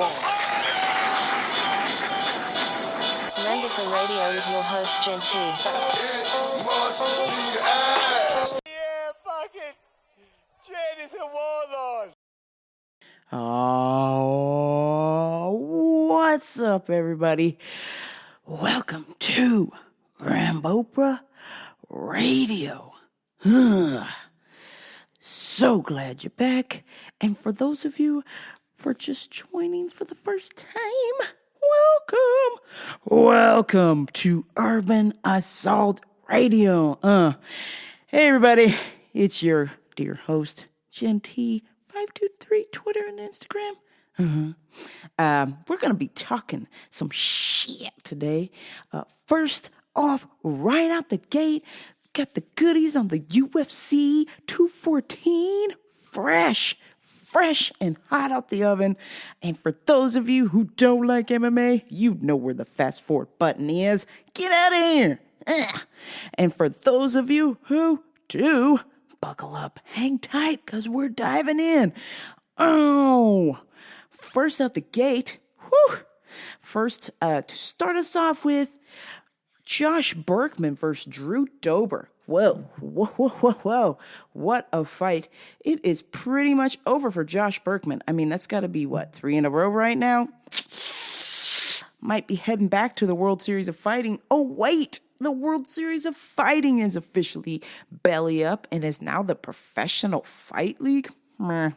Randifer Radio with your host, Genty. Yeah, fucking Janice and Warlord. Oh, what's up, everybody? Welcome to Rambopra Radio. So glad you're back. And for those of you for just joining for the first time, welcome to Urban Assault Radio. Hey, everybody, it's your dear host, Genty523, Twitter and Instagram. We're going to be talking some shit today. First off, right out the gate, got the goodies on the UFC 214. Fresh and hot out the oven. And for those of you who don't like MMA, you know where the fast forward button is. Get out of here. And for those of you who do, buckle up, hang tight, because we're diving in. Oh, first out the gate, First, to start us off with, Josh Burkman versus Drew Dober. Whoa. What a fight. It is pretty much over for Josh Burkman. I mean, that's got to be, 3 in a row right now? Might be heading back to the World Series of Fighting. Oh, wait. The World Series of Fighting is officially belly up and is now the Professional Fight League. Meh.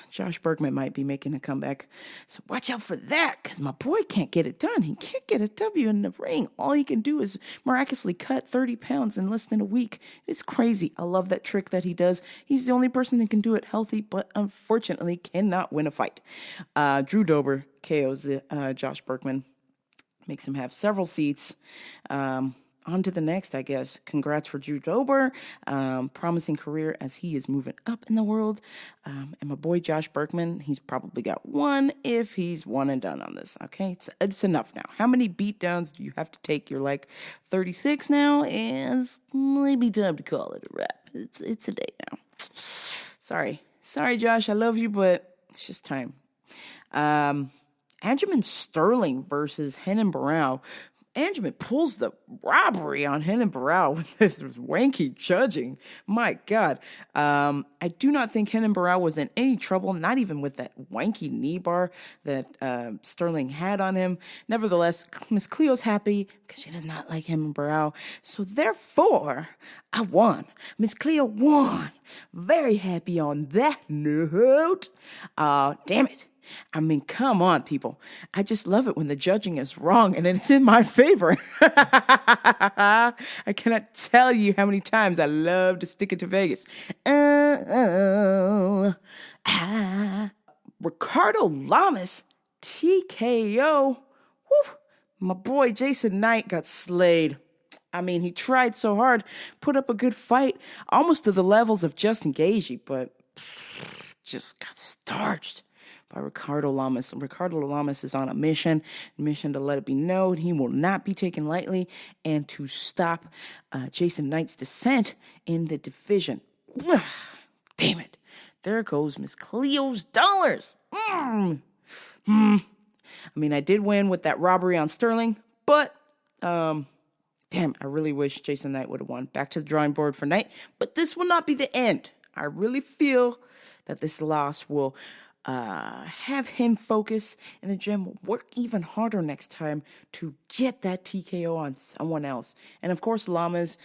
Josh Burkman might be making a comeback. So watch out for that, because my boy can't get it done. He can't get a W in the ring. All he can do is miraculously cut 30 pounds in less than a week. It's crazy. I love that trick that he does. He's the only person that can do it healthy, but unfortunately cannot win a fight. Drew Dober KOs Josh Burkman. Makes him have several seats. On to the next, I guess. Congrats for Drew Dober. Promising career as he is moving up in the world. And my boy Josh Burkman, he's probably got one if he's one and done on this. Okay, it's enough now. How many beatdowns do you have to take? You're like 36 now, and it's maybe time to call it a wrap. It's a day now. Sorry, Josh. I love you, but it's just time. Aljamain Sterling versus Renan Barão. Aljamain pulls the robbery on Renan Barão with this wanky judging. My God. I do not think Renan Barão was in any trouble, not even with that wanky knee bar that Sterling had on him. Nevertheless, Miss Cleo's happy because she does not like Renan Barão. So therefore, I won. Miss Cleo won. Very happy on that note. Damn it. I mean, come on, people. I just love it when the judging is wrong and it's in my favor. I cannot tell you how many times I love to stick it to Vegas. Ricardo Lamas, TKO. Woo. My boy Jason Knight got slayed. I mean, he tried so hard, put up a good fight, almost to the levels of Justin Gaethje, but just got starched by Ricardo Lamas. Ricardo Lamas is on a mission to let it be known he will not be taken lightly and to stop Jason Knight's descent in the division. Damn it. There goes Miss Cleo's dollars. I mean, I did win with that robbery on Sterling, but damn, I really wish Jason Knight would have won. Back to the drawing board for Knight, but this will not be the end. I really feel that this loss will have him focus in the gym, work even harder next time to get that TKO on someone else. And of course, Lamas,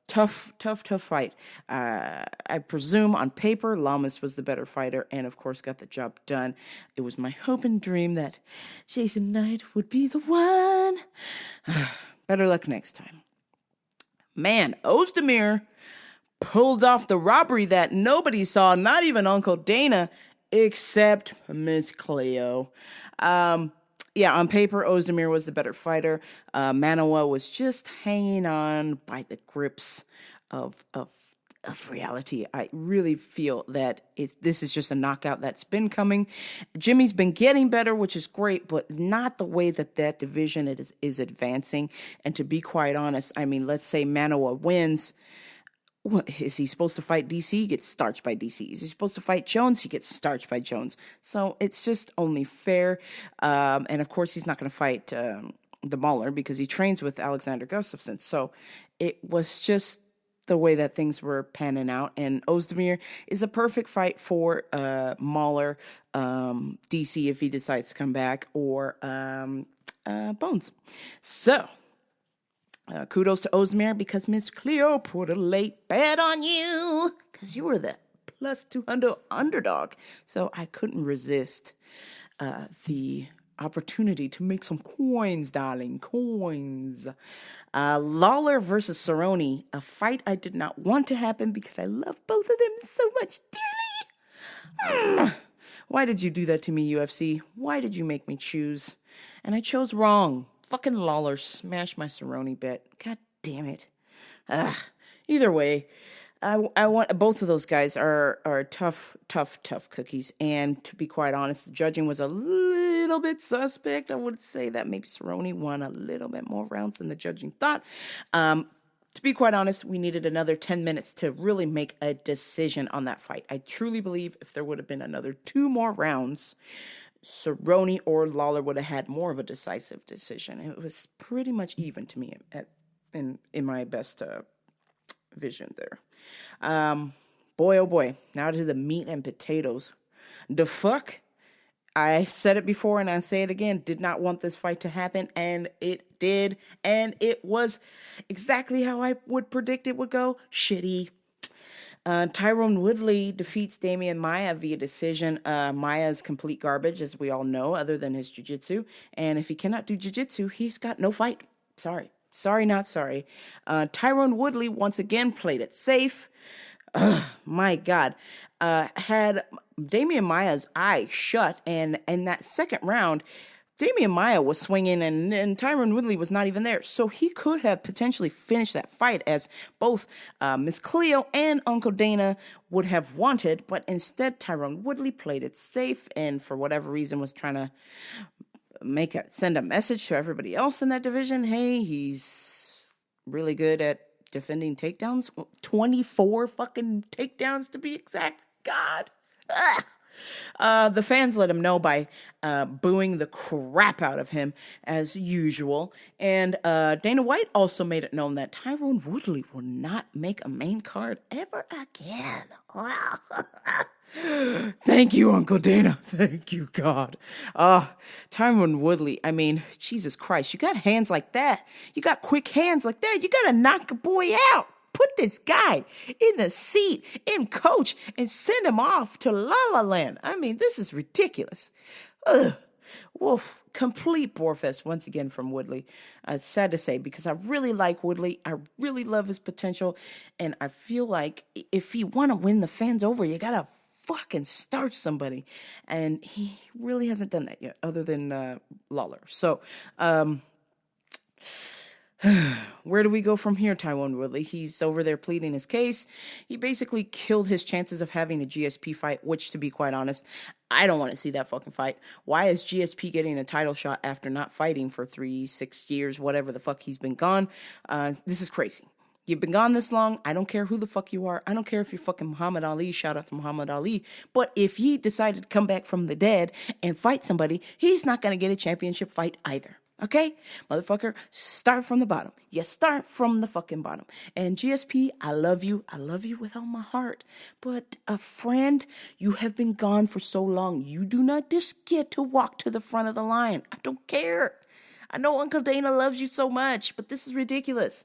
tough fight. I presume on paper, Lamas was the better fighter and of course got the job done. It was my hope and dream that Jason Knight would be the one. Better luck next time. Man, Ozdemir pulled off the robbery that nobody saw, not even Uncle Dana, except Miss Cleo. On paper, Ozdemir was the better fighter. Manuwa was just hanging on by the grips of reality. I really feel that this is just a knockout that's been coming. Jimmy's been getting better, which is great, but not the way that division is advancing. And to be quite honest, I mean, let's say Manuwa wins. What, is he supposed to fight DC? He gets starched by DC. Is he supposed to fight Jones? He gets starched by Jones. So it's just only fair. And of course, he's not going to fight the Mauler because he trains with Alexander Gustafsson. So it was just the way that things were panning out. And Ozdemir is a perfect fight for Mauler, DC if he decides to come back, or Bones. So kudos to Ozdemir because Miss Cleo put a late bet on you because you were the plus 200 underdog. So I couldn't resist the opportunity to make some coins, darling, coins. Lawler versus Cerrone, a fight I did not want to happen because I love both of them so much dearly. Why did you do that to me, UFC? Why did you make me choose? And I chose wrong. Fucking Lawler smashed my Cerrone bet. God damn it. Either way, I want both of those guys are tough cookies. And to be quite honest, the judging was a little bit suspect. I would say that maybe Cerrone won a little bit more rounds than the judging thought. To be quite honest, we needed another 10 minutes to really make a decision on that fight. I truly believe if there would have been another 2 more rounds, Cerrone or Lawler would have had more of a decisive decision. It was pretty much even to me in my best vision there. Boy, oh boy. Now to the meat and potatoes. The fuck? I said it before and I say it again. Did not want this fight to happen, and it did. And it was exactly how I would predict it would go. Shitty. Tyron Woodley defeats Damian Maia via decision. Maia's complete garbage, as we all know, other than his jiu-jitsu. And if he cannot do jiu-jitsu, he's got no fight. Sorry, not sorry. Tyron Woodley once again played it safe. My God. Had Damian Maia's eye shut, and in that second round, Damian Maia was swinging and Tyron Woodley was not even there. So he could have potentially finished that fight as both Miss Cleo and Uncle Dana would have wanted. But instead, Tyron Woodley played it safe and for whatever reason was trying to send a message to everybody else in that division. Hey, he's really good at defending takedowns. 24 fucking takedowns to be exact. God. The fans let him know by booing the crap out of him as usual. And Dana White also made it known that Tyron Woodley will not make a main card ever again. Wow. Thank you, Uncle Dana. Thank you, God. Tyron Woodley, I mean, Jesus Christ, you got hands like that. You got quick hands like that. You got to knock a boy out. Put this guy in the seat, in coach, and send him off to La La Land. I mean, this is ridiculous. Ugh. Wolf, complete borefest once again from Woodley. It's sad to say because I really like Woodley. I really love his potential. And I feel like if you want to win the fans over, you got to fucking starch somebody. And he really hasn't done that yet other than Lawler. So, where do we go from here, Tyron Woodley? He's over there pleading his case. He basically killed his chances of having a GSP fight, which, to be quite honest, I don't want to see that fucking fight. Why is GSP getting a title shot after not fighting for 3-6 years, whatever the fuck he's been gone? This is crazy. You've been gone this long. I don't care who the fuck you are. I don't care if you're fucking Muhammad Ali. Shout out to Muhammad Ali. But if he decided to come back from the dead and fight somebody, he's not going to get a championship fight either. Okay? Motherfucker, start from the bottom. You start from the fucking bottom. And GSP, I love you. I love you with all my heart. But a friend, you have been gone for so long. You do not just get to walk to the front of the line. I don't care. I know Uncle Dana loves you so much, but this is ridiculous.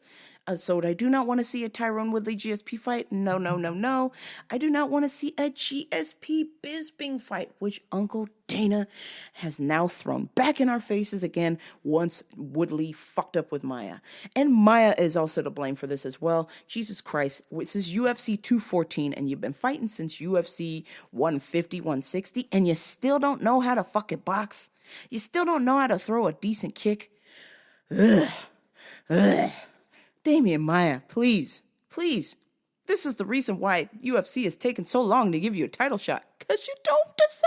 So I do not want to see a Tyron Woodley GSP fight. No. I do not want to see a GSP Bisping fight, which Uncle Dana has now thrown back in our faces again once Woodley fucked up with Maia. And Maia is also to blame for this as well. Jesus Christ, this is UFC 214 and you've been fighting since UFC 150, 160 and you still don't know how to fucking box. You still don't know how to throw a decent kick. Ugh. Damian Maia, please. This is the reason why UFC has taken so long to give you a title shot. Because you don't deserve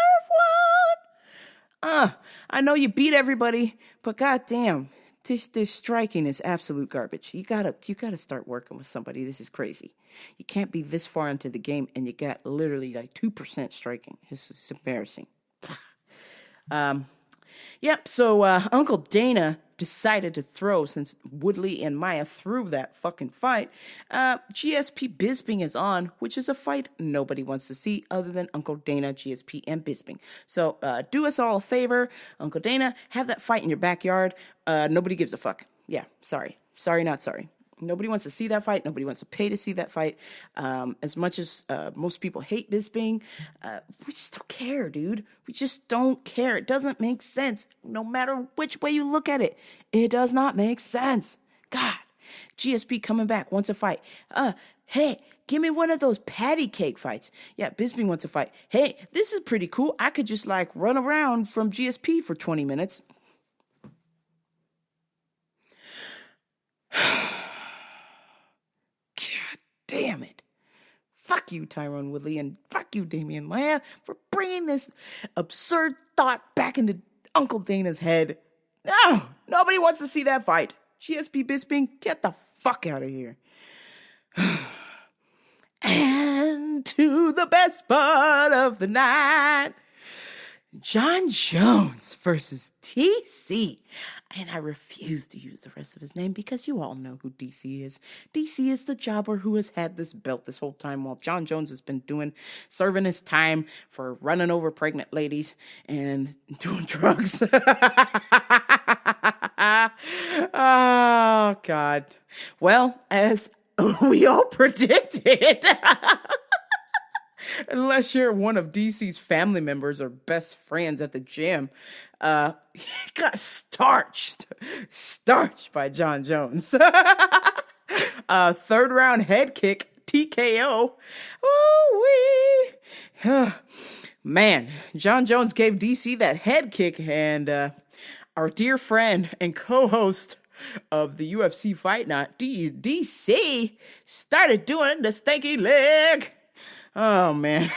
one. I know you beat everybody, but goddamn, This striking is absolute garbage. You gotta start working with somebody. This is crazy. You can't be this far into the game and you got literally like 2% striking. This is embarrassing. Yep, so Uncle Dana decided to throw, since Woodley and Maya threw that fucking fight. GSP Bisping is on, which is a fight nobody wants to see other than Uncle Dana, GSP, and Bisping. So do us all a favor, Uncle Dana, have that fight in your backyard. Nobody gives a fuck. Yeah, sorry. Sorry, not sorry. Nobody wants to see that fight. Nobody wants to pay to see that fight. As much as most people hate Bisping, we just don't care, dude. We just don't care. It doesn't make sense. No matter which way you look at it, it does not make sense. God, GSP coming back wants a fight. Hey, give me one of those patty cake fights. Yeah, Bisping wants a fight. Hey, this is pretty cool. I could just like run around from GSP for 20 minutes. Damn it. Fuck you, Tyron Woodley, and fuck you, Damian Maya, for bringing this absurd thought back into Uncle Dana's head. No, nobody wants to see that fight. GSP Bisping, get the fuck out of here. And to the best part of the night, Jon Jones versus DC. And I refuse to use the rest of his name because you all know who DC is. DC is the jobber who has had this belt this whole time while Jon Jones has been serving his time for running over pregnant ladies and doing drugs. Oh, God. Well, as we all predicted, unless you're one of DC's family members or best friends at the gym, he got starched by Jon Jones. Third round head kick, TKO. Ooh-wee. Man, Jon Jones gave DC that head kick, and our dear friend and co-host of the UFC Fight Night, DC, started doing the stanky leg. Oh, man.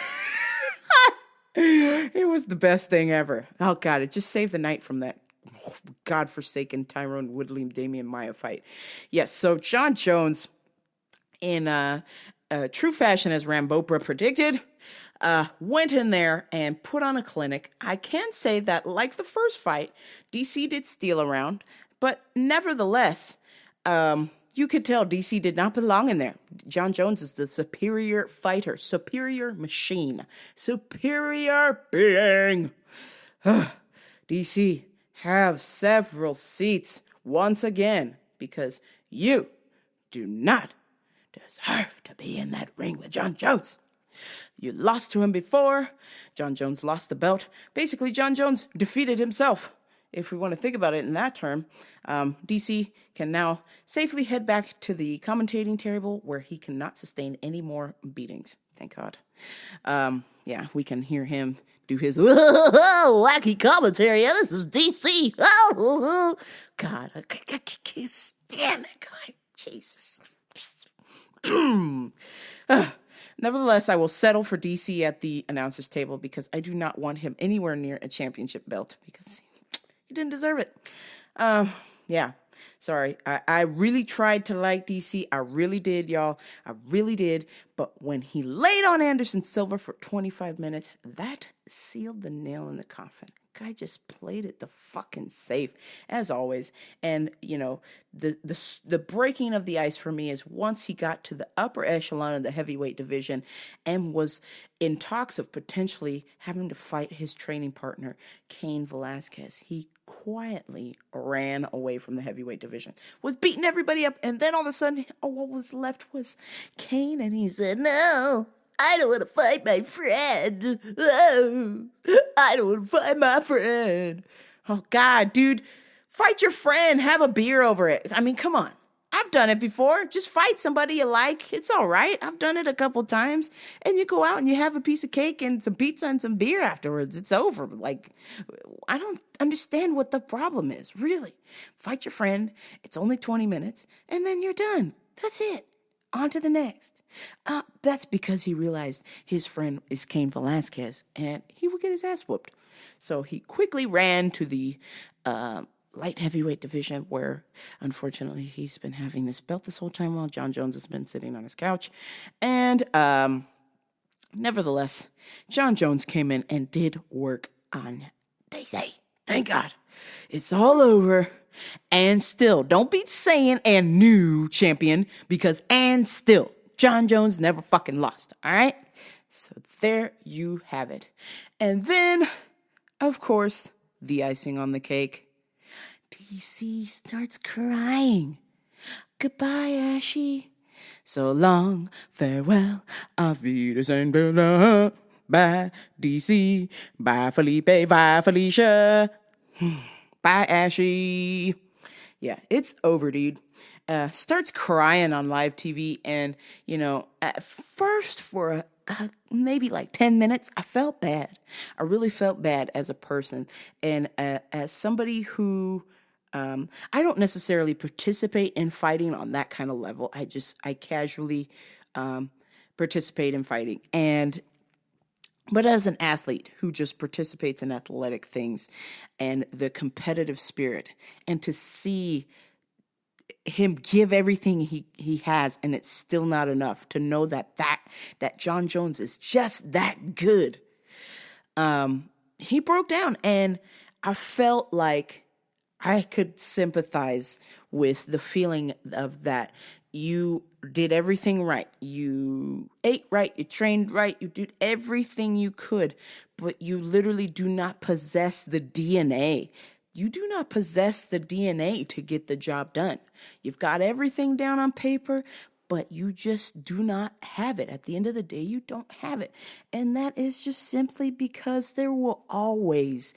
It was the best thing ever. Oh, God, it just saved the night from that godforsaken Tyron Woodley Damian Maya fight. Yes, so Jon Jones, in true fashion as Rambopra predicted, went in there and put on a clinic. I can say that, like the first fight, DC did steal around, but nevertheless, you could tell DC did not belong in there. Jon Jones is the superior fighter, superior machine, superior being. DC, have several seats once again because you do not deserve to be in that ring with Jon Jones. You lost to him before. Jon Jones lost the belt. Basically, Jon Jones defeated himself. If we want to think about it in that term, DC can now safely head back to the commentating table where he cannot sustain any more beatings. Thank God. Yeah, we can hear him do his wacky commentary. Yeah, this is DC. God, I can't stand that guy. Jesus. Nevertheless, I will settle for DC at the announcer's table because I do not want him anywhere near a championship belt because he didn't deserve it. Yeah, sorry. I really tried to like DC. I really did, y'all. I really did. But when he laid on Anderson Silva for 25 minutes, that sealed the nail in the coffin. Guy just played it the fucking safe, as always. And, you know, the breaking of the ice for me is once he got to the upper echelon of the heavyweight division and was in talks of potentially having to fight his training partner, Cain Velasquez. He quietly ran away from the heavyweight division, was beating everybody up, and then all of a sudden, what was left was Cain, and he said, "No, I don't want to fight my friend. Oh, I don't want to fight my friend." Oh, God, dude. Fight your friend. Have a beer over it. I mean, come on. I've done it before. Just fight somebody you like. It's all right. I've done it a couple times. And you go out and you have a piece of cake and some pizza and some beer afterwards. It's over. Like, I don't understand what the problem is, really. Fight your friend. It's only 20 minutes. And then you're done. That's it. On to the next. That's because he realized his friend is Cain Velasquez and he would get his ass whooped. So he quickly ran to the light heavyweight division, where unfortunately he's been having this belt this whole time while John Jones has been sitting on his couch. And nevertheless, John Jones came in and did work on DC. Thank God. It's all over. And still, don't be saying and new champion, because and still, John Jones never fucking lost. All right? So there you have it. And then, of course, the icing on the cake. DC starts crying. Goodbye, Ashy. So long, farewell, auf Wiedersehen, bye, DC, bye, Felipe, bye, Felicia, bye, Ashy. Yeah, it's over, dude. Starts crying on live TV, and, at first for maybe like 10 minutes, I felt bad. I really felt bad as a person, and as somebody who... I don't necessarily participate in fighting on that kind of level. I casually participate in fighting. But as an athlete who just participates in athletic things and the competitive spirit, and to see him give everything he has and it's still not enough, to know that John Jones is just that good. He broke down, and I felt like I could sympathize with the feeling of that. You did everything right. You ate right. You trained right. You did everything you could, but you literally do not possess the DNA. You do not possess the DNA to get the job done. You've got everything down on paper, but you just do not have it. At the end of the day, you don't have it. And that is just simply because there will always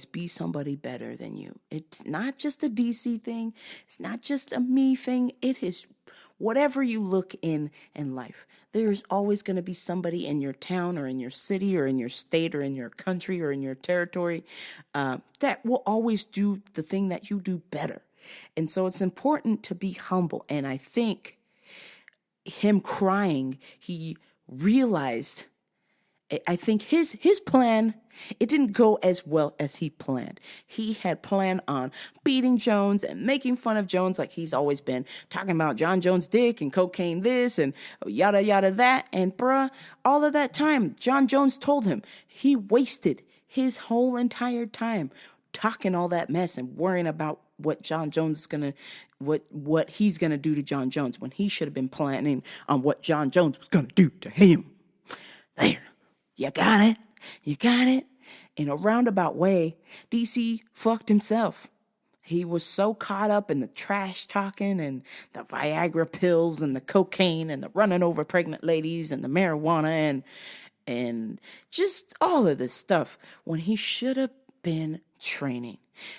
be somebody better than you. It's not just a DC thing. It's not just a me thing. It is whatever you look in life. There's always going to be somebody in your town or in your city or in your state or in your country or in your territory that will always do the thing that you do better. And so it's important to be humble. And I think him crying, he realized, I think his plan, it didn't go as well as he planned. He had planned on beating Jones and making fun of Jones like he's always been, talking about John Jones' dick and cocaine this and yada yada that. And bruh, all of that time, John Jones told him he wasted his whole entire time talking all that mess and worrying about what John Jones is gonna, what he's gonna do to John Jones, when he should have been planning on what John Jones was gonna do to him. There. You got it. You got it. In a roundabout way, DC fucked himself. He was so caught up in the trash talking and the Viagra pills and the cocaine and the running over pregnant ladies and the marijuana and just all of this stuff, when he should have been training.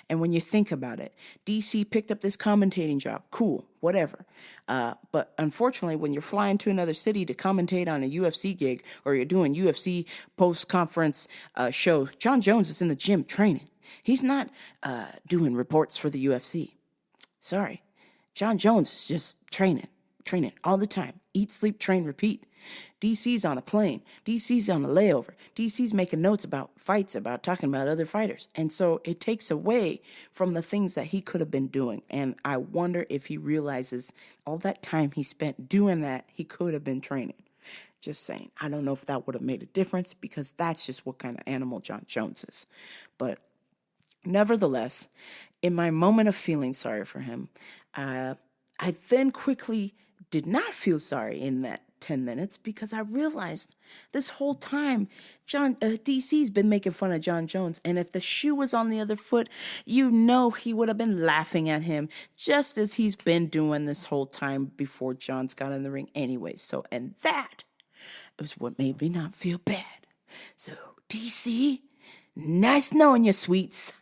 And when you think about it, DC picked up this commentating job. Cool, whatever. But unfortunately, when you're flying to another city to commentate on a UFC gig, or you're doing UFC post-conference show, John Jones is in the gym training. He's not doing reports for the UFC. Sorry. John Jones is just training all the time. Eat, sleep, train, repeat. DC's on a plane. DC's on a layover. DC's making notes about fights, about talking about other fighters. And so it takes away from the things that he could have been doing. And I wonder if he realizes all that time he spent doing that, he could have been training. Just saying. I don't know if that would have made a difference, because that's just what kind of animal John Jones is. But nevertheless, in my moment of feeling sorry for him, I then quickly did not feel sorry in that 10 minutes, because I realized this whole time DC's been making fun of John Jones, and if the shoe was on the other foot, he would have been laughing at him, just as he's been doing this whole time before John's got in the ring anyway. So, and that was what made me not feel bad. So, DC, nice knowing you, sweets.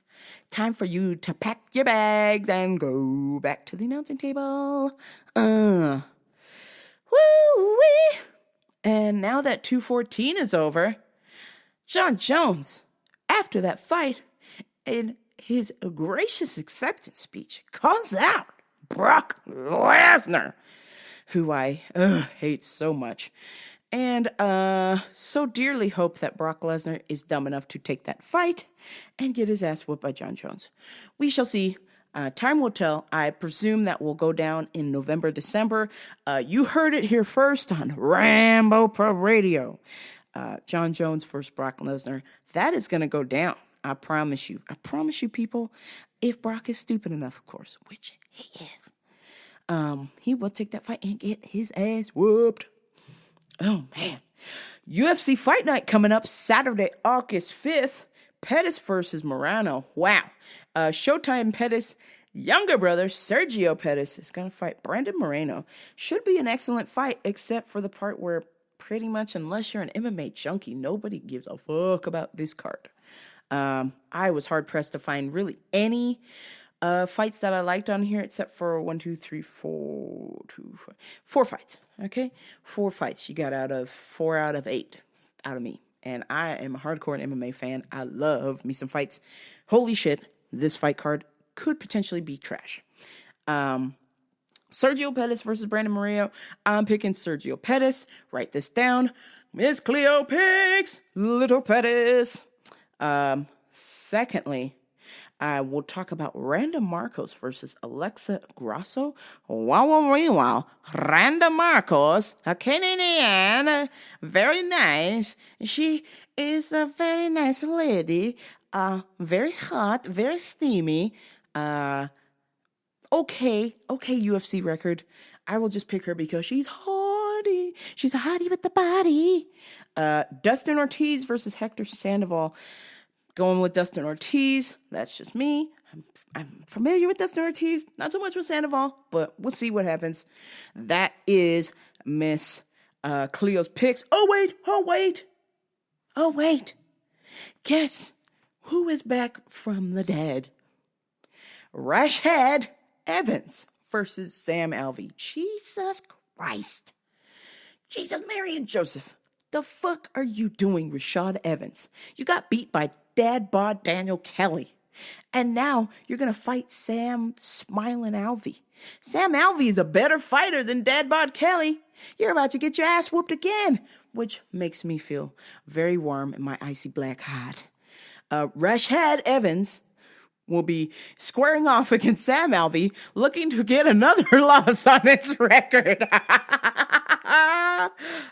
Time for you to pack your bags and go back to the announcing table. Woo-wee. And now that 214 is over, John Jones, after that fight, in his gracious acceptance speech, calls out Brock Lesnar, who I hate so much. And so dearly hope that Brock Lesnar is dumb enough to take that fight and get his ass whooped by John Jones. We shall see. Time will tell. I presume that will go down in November, December. You heard it here first on Rambo Pro Radio. John Jones versus Brock Lesnar. That is going to go down. I promise you. I promise you, people. If Brock is stupid enough, of course, which he is. He will take that fight and get his ass whooped. Oh, man. UFC Fight Night coming up Saturday, August 5th. Pettis versus Morano. Wow. Showtime Pettis' younger brother, Sergio Pettis, is going to fight Brandon Moreno. Should be an excellent fight, except for the part where pretty much, unless you're an MMA junkie, nobody gives a fuck about this card. I was hard-pressed to find really any fights that I liked on here, except for 4 fights. Okay? 4 fights you got out of 4 out of 8 out of me. And I am a hardcore MMA fan. I love me some fights. Holy shit, this fight card could potentially be trash. Sergio Pettis versus Brandon Moreno. I'm picking Sergio Pettis. Write this down. Miss Cleo picks Little Pettis. Secondly, I will talk about Randa Marcos versus Alexa Grasso. Wow. Randa Marcos, a Canadian, very nice. She is a very nice lady. Very hot, very steamy. Okay, UFC record. I will just pick her because she's hottie. She's a hottie with the body. Dustin Ortiz versus Hector Sandoval. Going with Dustin Ortiz. That's just me. I'm familiar with Dustin Ortiz. Not so much with Sandoval, but we'll see what happens. That is Miss Cleo's picks. Oh, wait. Guess who is back from the dead? Rashad Evans versus Sam Alvey. Jesus Christ. Jesus, Mary, and Joseph. The fuck are you doing, Rashad Evans? You got beat by Dad bod Daniel Kelly. And now you're going to fight Sam Smiling Alvey. Sam Alvey is a better fighter than Dad bod Kelly. You're about to get your ass whooped again, which makes me feel very warm in my icy black heart. Rashad Evans will be squaring off against Sam Alvey, looking to get another loss on his record.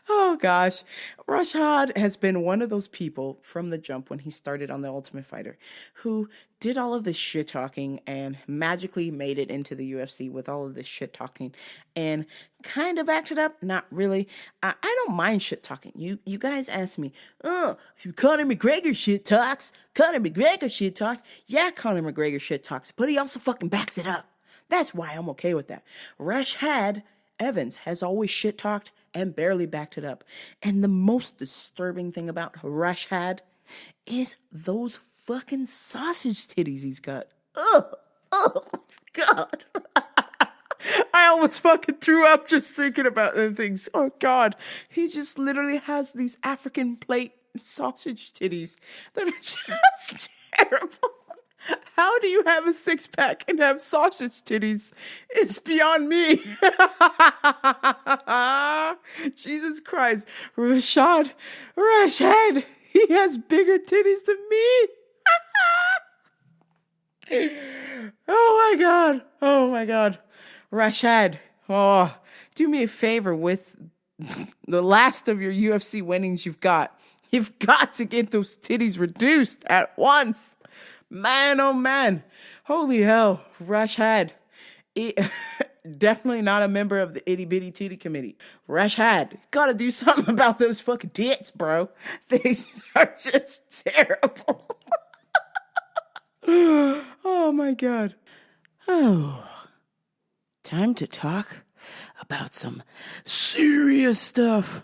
Oh gosh. Rashad has been one of those people from the jump when he started on The Ultimate Fighter who did all of this shit talking and magically made it into the UFC with all of this shit talking and kind of acted up. Not really. I don't mind shit talking. You guys ask me, Conor McGregor shit talks. Conor McGregor shit talks. Yeah, Conor McGregor shit talks, but he also fucking backs it up. That's why I'm okay with that. Rashad Evans has always shit talked and barely backed it up. And the most disturbing thing about Rashad is those fucking sausage titties he's got. Oh, God. I almost fucking threw up just thinking about the things. Oh, God. He just literally has these African plate sausage titties that are just terrible. How do you have a 6-pack and have sausage titties? It's beyond me. Jesus Christ. Rashad, he has bigger titties than me. Oh my God. Rashad, do me a favor with the last of your UFC winnings you've got. You've got to get those titties reduced at once. Man, oh man. Holy hell. Rashad. Definitely not a member of the itty bitty titty committee. Rashad, gotta do something about those fucking tits, bro. These are just terrible. Oh my God. Oh. Time to talk about some serious stuff.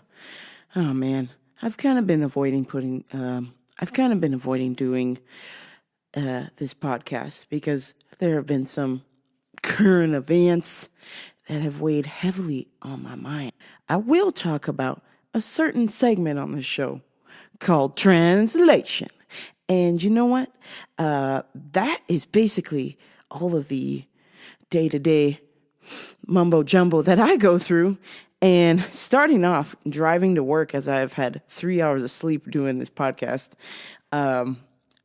Oh man. I've kind of been avoiding doing this podcast because there have been some current events that have weighed heavily on my mind. I will talk about a certain segment on the show called Translation. And you know what? That is basically all of the day-to-day mumbo jumbo that I go through. And starting off, driving to work as I've had 3 hours of sleep doing this podcast,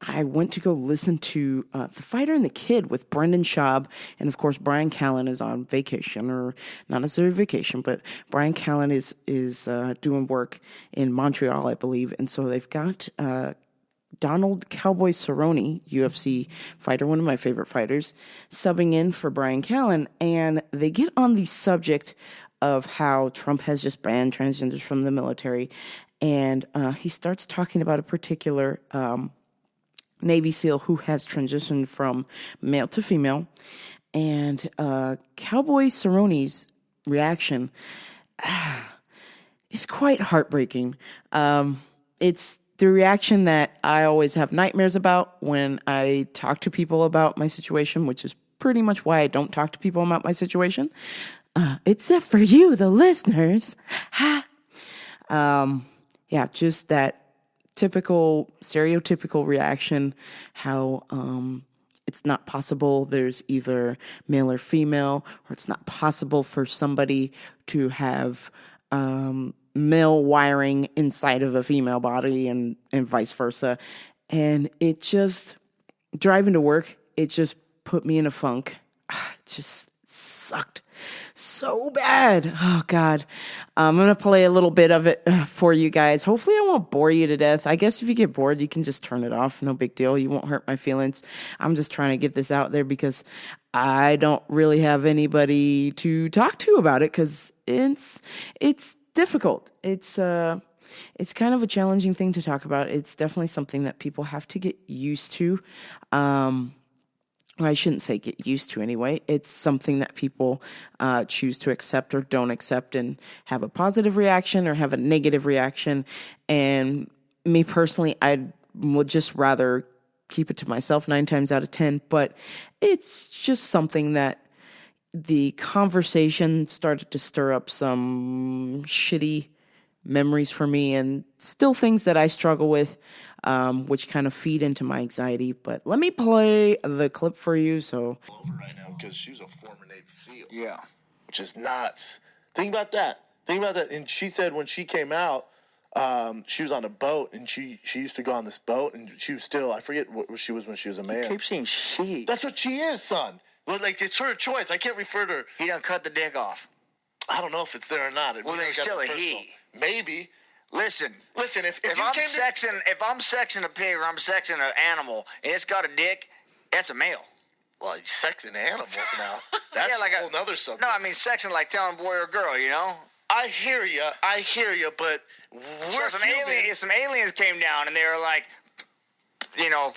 I went to go listen to The Fighter and the Kid with Brendan Schaub. And of course, Brian Callen is on vacation, or not necessarily vacation, but Brian Callen is doing work in Montreal, I believe. And so they've got Donald Cowboy Cerrone, UFC fighter, one of my favorite fighters, subbing in for Brian Callen. And they get on the subject of how Trump has just banned transgenders from the military. And he starts talking about a particular Navy SEAL who has transitioned from male to female. And Cowboy Cerrone's reaction is quite heartbreaking. It's the reaction that I always have nightmares about when I talk to people about my situation, which is pretty much why I don't talk to people about my situation. Except for you, the listeners. Yeah, just that typical, stereotypical reaction, how it's not possible there's either male or female, or it's not possible for somebody to have male wiring inside of a female body and vice versa. And it just, driving to work, it just put me in a funk. It just sucked so bad. Oh, God. I'm going to play a little bit of it for you guys. Hopefully I won't bore you to death. I guess if you get bored, you can just turn it off. No big deal. You won't hurt my feelings. I'm just trying to get this out there because I don't really have anybody to talk to about it, because it's difficult. It's kind of a challenging thing to talk about. It's definitely something that people have to get used to. I shouldn't say get used to anyway. It's something that people choose to accept or don't accept, and have a positive reaction or have a negative reaction. And me personally, I would just rather keep it to myself 9 times out of 10. But it's just something that the conversation started to stir up some shitty memories for me, and still things that I struggle with, which kind of feed into my anxiety. But let me play the clip for you. So Over right now because she was a former Navy SEAL. Yeah. Which is nuts. Think about that. And she said when she came out, she was on a boat, and she used to go on this boat, and she was still, I forget what she was when she was a man. Keep saying she. That's what she is, son. Well, like, it's her choice. I can't refer to her. He done cut the dick off. I don't know if it's there or not. Well, then it's still a he. Maybe. Listen, if if you I'm came sexing a pig or I'm sexing an animal and it's got a dick, that's a male. well, he's sexing animals now. That's Yeah, like a whole nother subject. No, I mean sexing like telling boy or girl, you know? I hear you, but So some aliens came down and they were like, you know,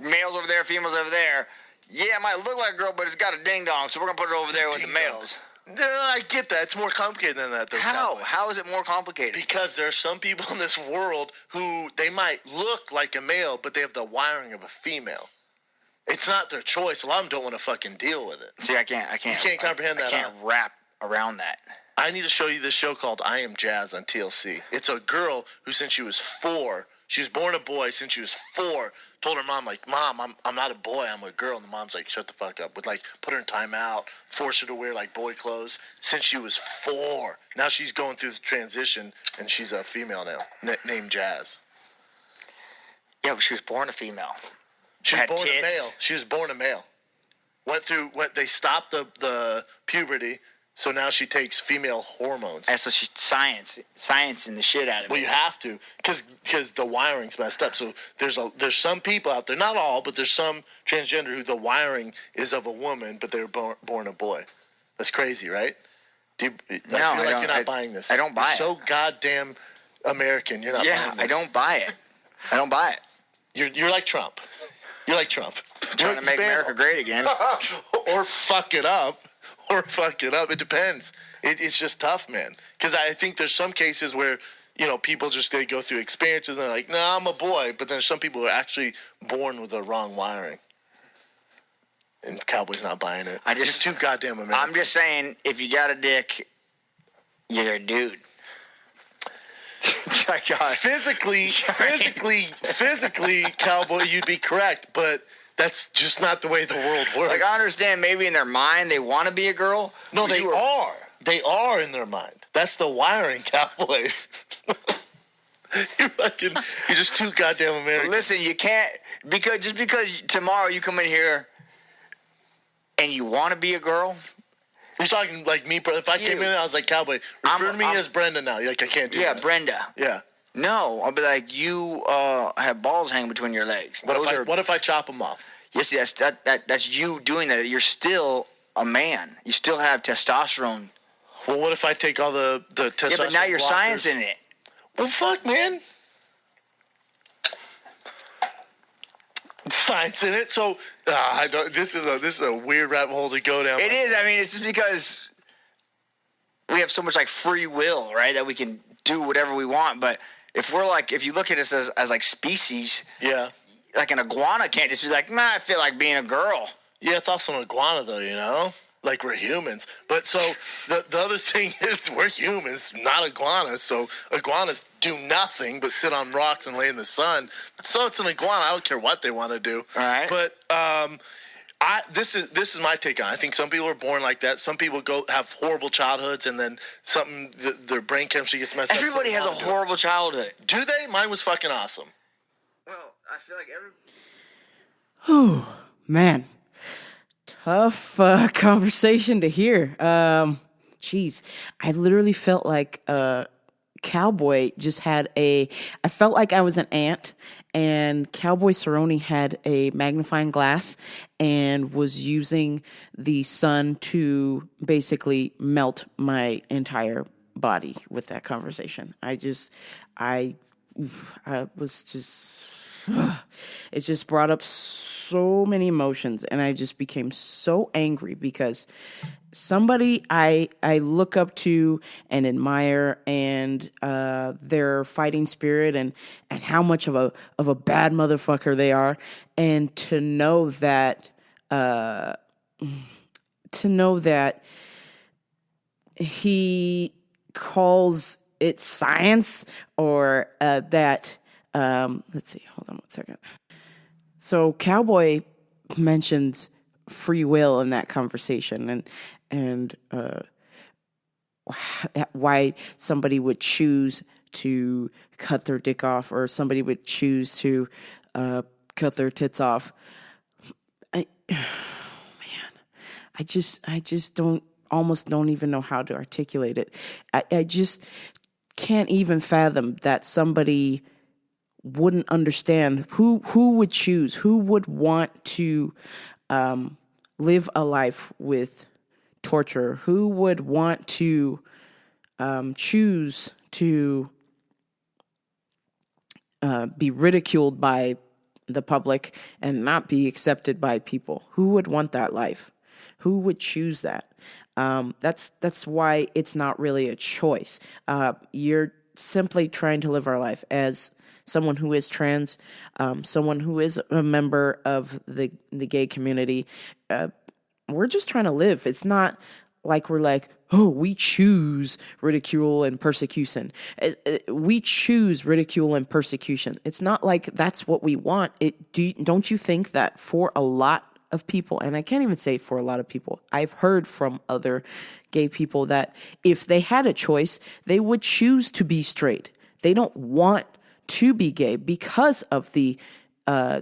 males over there, females over there. Yeah, it might look like a girl, but it's got a ding dong, so we're gonna put it over there with the males. No, I get that. It's more complicated than that, though. How? Cowboy. How is it more complicated? Because there are some people in this world who they might look like a male, but they have the wiring of a female. It's not their choice. A lot of them don't want to fucking deal with it. See, I can't. You can't comprehend that. I can't wrap around that. I need to show you this show called I Am Jazz on TLC. It's a girl who, since she was 4, she was born a boy. Since she was 4, told her mom, like, Mom, I'm not a boy, I'm a girl. And the mom's like, shut the fuck up. Would, like, put her in timeout, force her to wear, like, boy clothes. Since she was 4. Now she's going through the transition, and she's a female now, named Jazz. Yeah, but she was born a female. She was Had born a tits. male. She was born a male. They stopped the puberty, so now she takes female hormones. And so she's sciencing the shit out of Well, it. you have to, because the wiring's messed up. So there's some people out there, not all, but there's some transgender who the wiring is of a woman, but they were born a boy. That's crazy, right? I feel like don't. you're not buying this. I don't buy You're it. so goddamn American. You're not buying this. I don't buy it. I don't buy it. You're like Trump. You're like Trump. Trying to make America great again. or fuck it up. It depends. It's just tough, man. Because I think there's some cases where, you know, people just they go through experiences and they're like, no, I'm a boy. But then there's some people who are actually born with the wrong wiring. And Cowboy's not buying it. It's too goddamn American. I'm just saying, if you got a dick, you're a dude. Physically, Cowboy, you'd be correct. But that's just not the way the world works. Like, I understand maybe in their mind they want to be a girl. No, they are. They are in their mind. That's the wiring, cowboy. You're just too goddamn American. Listen, you can't because tomorrow you come in here and you want to be a girl. You're talking like me. If I came in, I was like, cowboy. Refer to me as Brenda now. You're like, I can't do that. Yeah, Brenda. Yeah. No, I'll be like, you have balls hanging between your legs. What if I chop them off? Yes, that's you doing that. You're still a man. You still have testosterone. Well, what if I take all the testosterone? Yeah, but now you're blockers? sciencing it. Well, fuck, man. Science in it. So I don't. This is a weird rabbit hole to go down. It is. I mean, it's just because we have so much like free will, right? That we can do whatever we want. But if you look at us as like species, Yeah. like an iguana can't just be like, I feel like being a girl. Yeah, it's also an iguana, though, you know? Like, we're humans. But so, the other thing is we're humans, not iguanas. So, iguanas do nothing but sit on rocks and lay in the sun. So, it's an iguana. I don't care what they want to do. All right. But this is my take on it. I think some people are born like that. Some people have horrible childhoods, and then their brain chemistry gets messed up. Everybody has a horrible childhood. Do they? Mine was fucking awesome. Well, I feel like Man, tough conversation to hear. Jeez, I literally felt like Cowboy just had I felt like I was an ant, and Cowboy Cerrone had a magnifying glass and was using the sun to basically melt my entire body with that conversation. I was just... It just brought up so many emotions, and I just became so angry because somebody I look up to and admire, and their fighting spirit and how much of a bad motherfucker they are, and to know that he calls it science, or that. Let's see. Hold on one second. So Cowboy mentioned free will in that conversation, and why somebody would choose to cut their dick off, or somebody would choose to cut their tits off. I just don't even know how to articulate it. I just can't even fathom that somebody wouldn't understand who would choose, who would want to live a life with torture, who would want to choose to be ridiculed by the public and not be accepted by people. Who would want that life? Who would choose that? That's why it's not really a choice. You're simply trying to live our life as someone who is trans, someone who is a member of the gay community. We're just trying to live. It's not like we're like, oh, we choose ridicule and persecution. We choose ridicule and persecution. It's not like that's what we want. Don't you think that for a lot of people, and I can't even say for a lot of people, I've heard from other gay people that if they had a choice, they would choose to be straight. They don't want to be gay because of the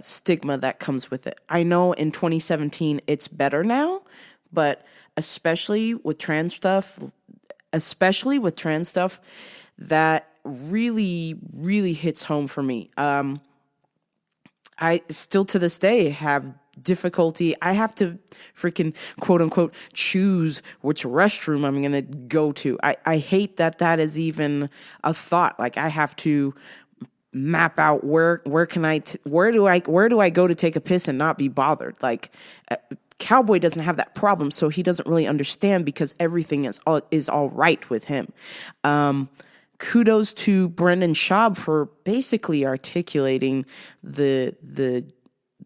stigma that comes with it. I know in 2017 it's better now, but especially with trans stuff, that really, really hits home for me. I still to this day have difficulty. I have to freaking quote unquote choose which restroom I'm going to go to. I hate that is even a thought. Like I have to map out where do I go to take a piss and not be bothered. Like Cowboy doesn't have that problem, so he doesn't really understand because everything is all right with him. Kudos to Brendan Schaub for basically articulating the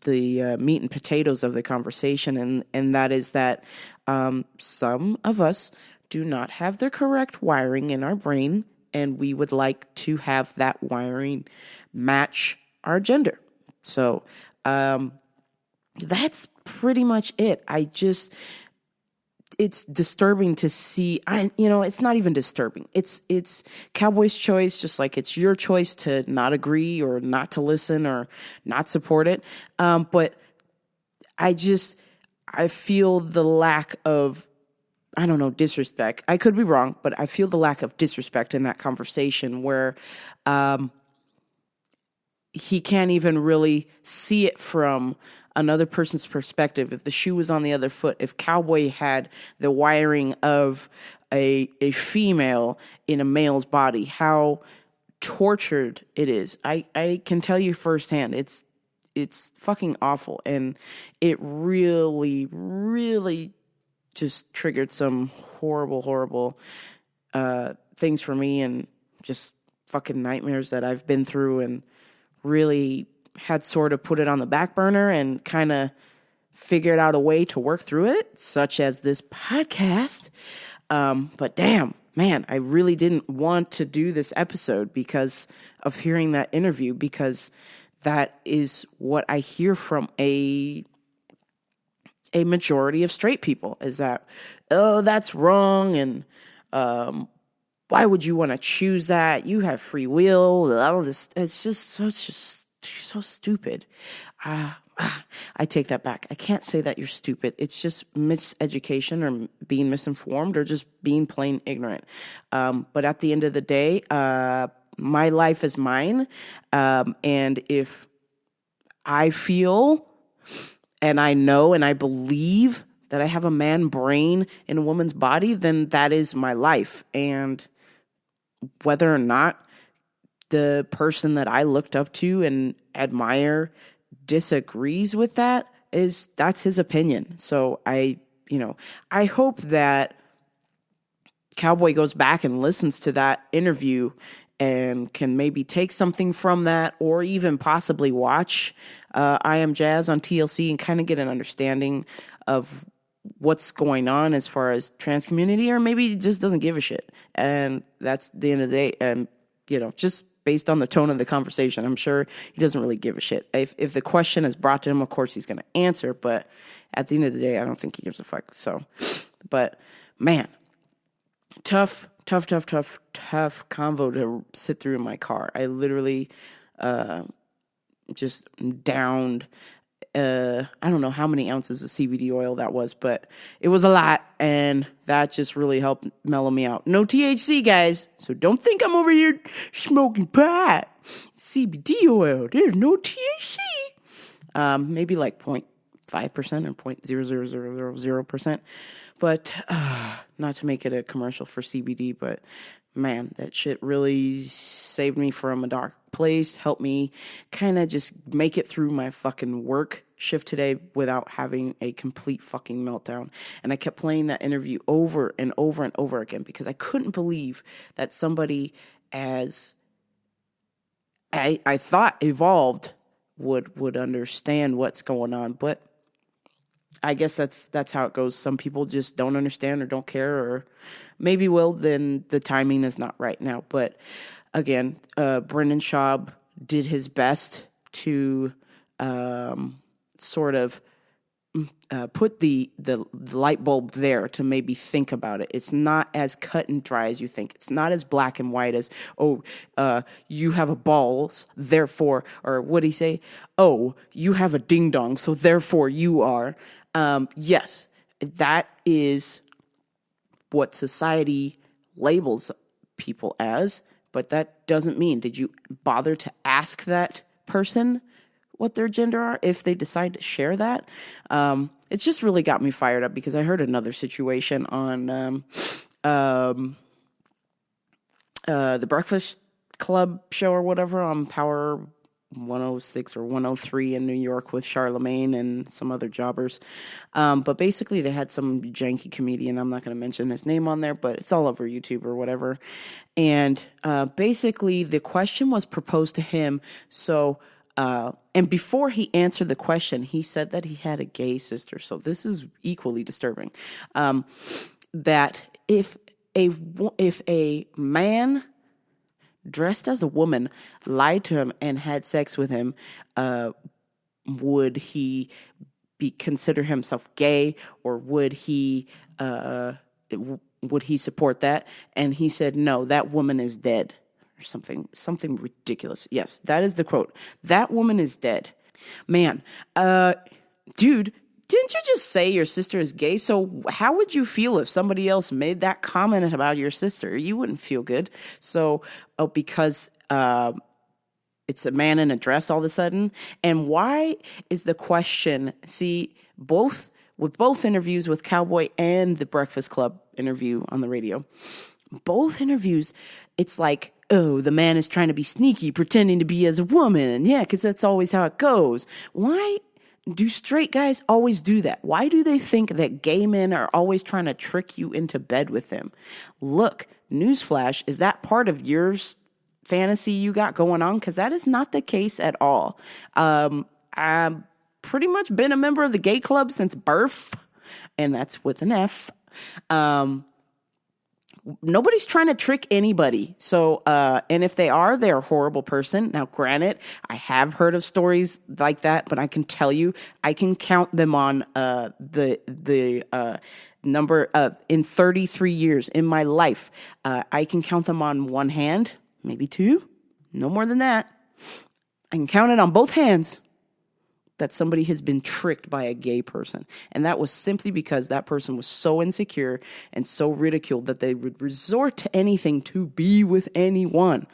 meat and potatoes of the conversation, and that is that some of us do not have the correct wiring in our brain, and we would like to have that wiring match our gender. So that's pretty much it. it's disturbing to see. It's not even disturbing. It's Cowboy's choice, just like it's your choice to not agree or not to listen or not support it. But I feel the lack of, I don't know, disrespect. I could be wrong, but I feel the lack of disrespect in that conversation where he can't even really see it from another person's perspective. If the shoe was on the other foot, if Cowboy had the wiring of a female in a male's body, how tortured it is. I can tell you firsthand, it's fucking awful. And it really, really just triggered some horrible things for me, and just fucking nightmares that I've been through, and really had sort of put it on the back burner and kind of figured out a way to work through it, such as this podcast. But damn, man, I really didn't want to do this episode because of hearing that interview, because that is what I hear from a majority of straight people, is that, oh, that's wrong, and why would you want to choose that? You have free will. All this, it's just so stupid. I take that back. I can't say that you're stupid. It's just miseducation or being misinformed or just being plain ignorant. But at the end of the day, my life is mine. And if I feel and I know and I believe that I have a man brain in a woman's body, then that is my life. And whether or not the person that I looked up to and admire disagrees with that, that's his opinion. So I hope that Cowboy goes back and listens to that interview and can maybe take something from that, or even possibly watch I Am Jazz on TLC and kind of get an understanding of what's going on as far as trans community, or maybe he just doesn't give a shit. And that's the end of the day. And, just based on the tone of the conversation, I'm sure he doesn't really give a shit. If the question is brought to him, of course he's going to answer, but at the end of the day, I don't think he gives a fuck. So, but man, tough convo to sit through in my car. I literally just downed I don't know how many ounces of CBD oil that was, but it was a lot, and that just really helped mellow me out. No THC, guys, so don't think I'm over here smoking pot. CBD oil, there's no THC. Maybe like 0.5% or 0.0000%, but not to make it a commercial for CBD, but man, that shit really saved me from a dark place, helped me kind of just make it through my fucking work shift today without having a complete fucking meltdown. And I kept playing that interview over and over and over again because I couldn't believe that somebody as I thought evolved would understand what's going on. But I guess that's how it goes. Some people just don't understand or don't care, or maybe will, then the timing is not right now. But again, Brendan Schaub did his best to sort of put the light bulb there to maybe think about it. It's not as cut and dry as you think. It's not as black and white as, you have a balls, therefore, or what did he say? Oh, you have a ding dong, so therefore you are. Yes, that is what society labels people as, but that doesn't mean, did you bother to ask that person what their gender are if they decide to share that? It's just really got me fired up because I heard another situation on the Breakfast Club show or whatever on Power 106 or 103 in New York with Charlemagne and some other jobbers. But basically they had some janky comedian, I'm not going to mention his name on there, but it's all over YouTube or whatever. And basically the question was proposed to him. So, and before he answered the question, he said that he had a gay sister. So this is equally disturbing. That if a man dressed as a woman lied to him and had sex with him, would he consider himself gay, or would he support that? And he said, no, that woman is dead, or something ridiculous. Yes, that is the quote. That woman is dead. Man, dude, didn't you just say your sister is gay? So how would you feel if somebody else made that comment about your sister? You wouldn't feel good. So, because it's a man in a dress all of a sudden. And why is the question, see, both interviews with Cowboy and the Breakfast Club interview on the radio, both interviews, it's like, oh, the man is trying to be sneaky, pretending to be as a woman. Yeah, because that's always how it goes. Why do straight guys always do that? Why do they think that gay men are always trying to trick you into bed with them? Look, newsflash, is that part of your fantasy you got going on? Because that is not the case at all. I've pretty much been a member of the gay club since birth, and that's with an F. Nobody's trying to trick anybody. So, and if they are, they're a horrible person. Now, granted, I have heard of stories like that, but I can tell you, I can count them on the number in 33 years in my life. I can count them on one hand, maybe two, no more than that. I can count it on both hands that somebody has been tricked by a gay person. And that was simply because that person was so insecure and so ridiculed that they would resort to anything to be with anyone.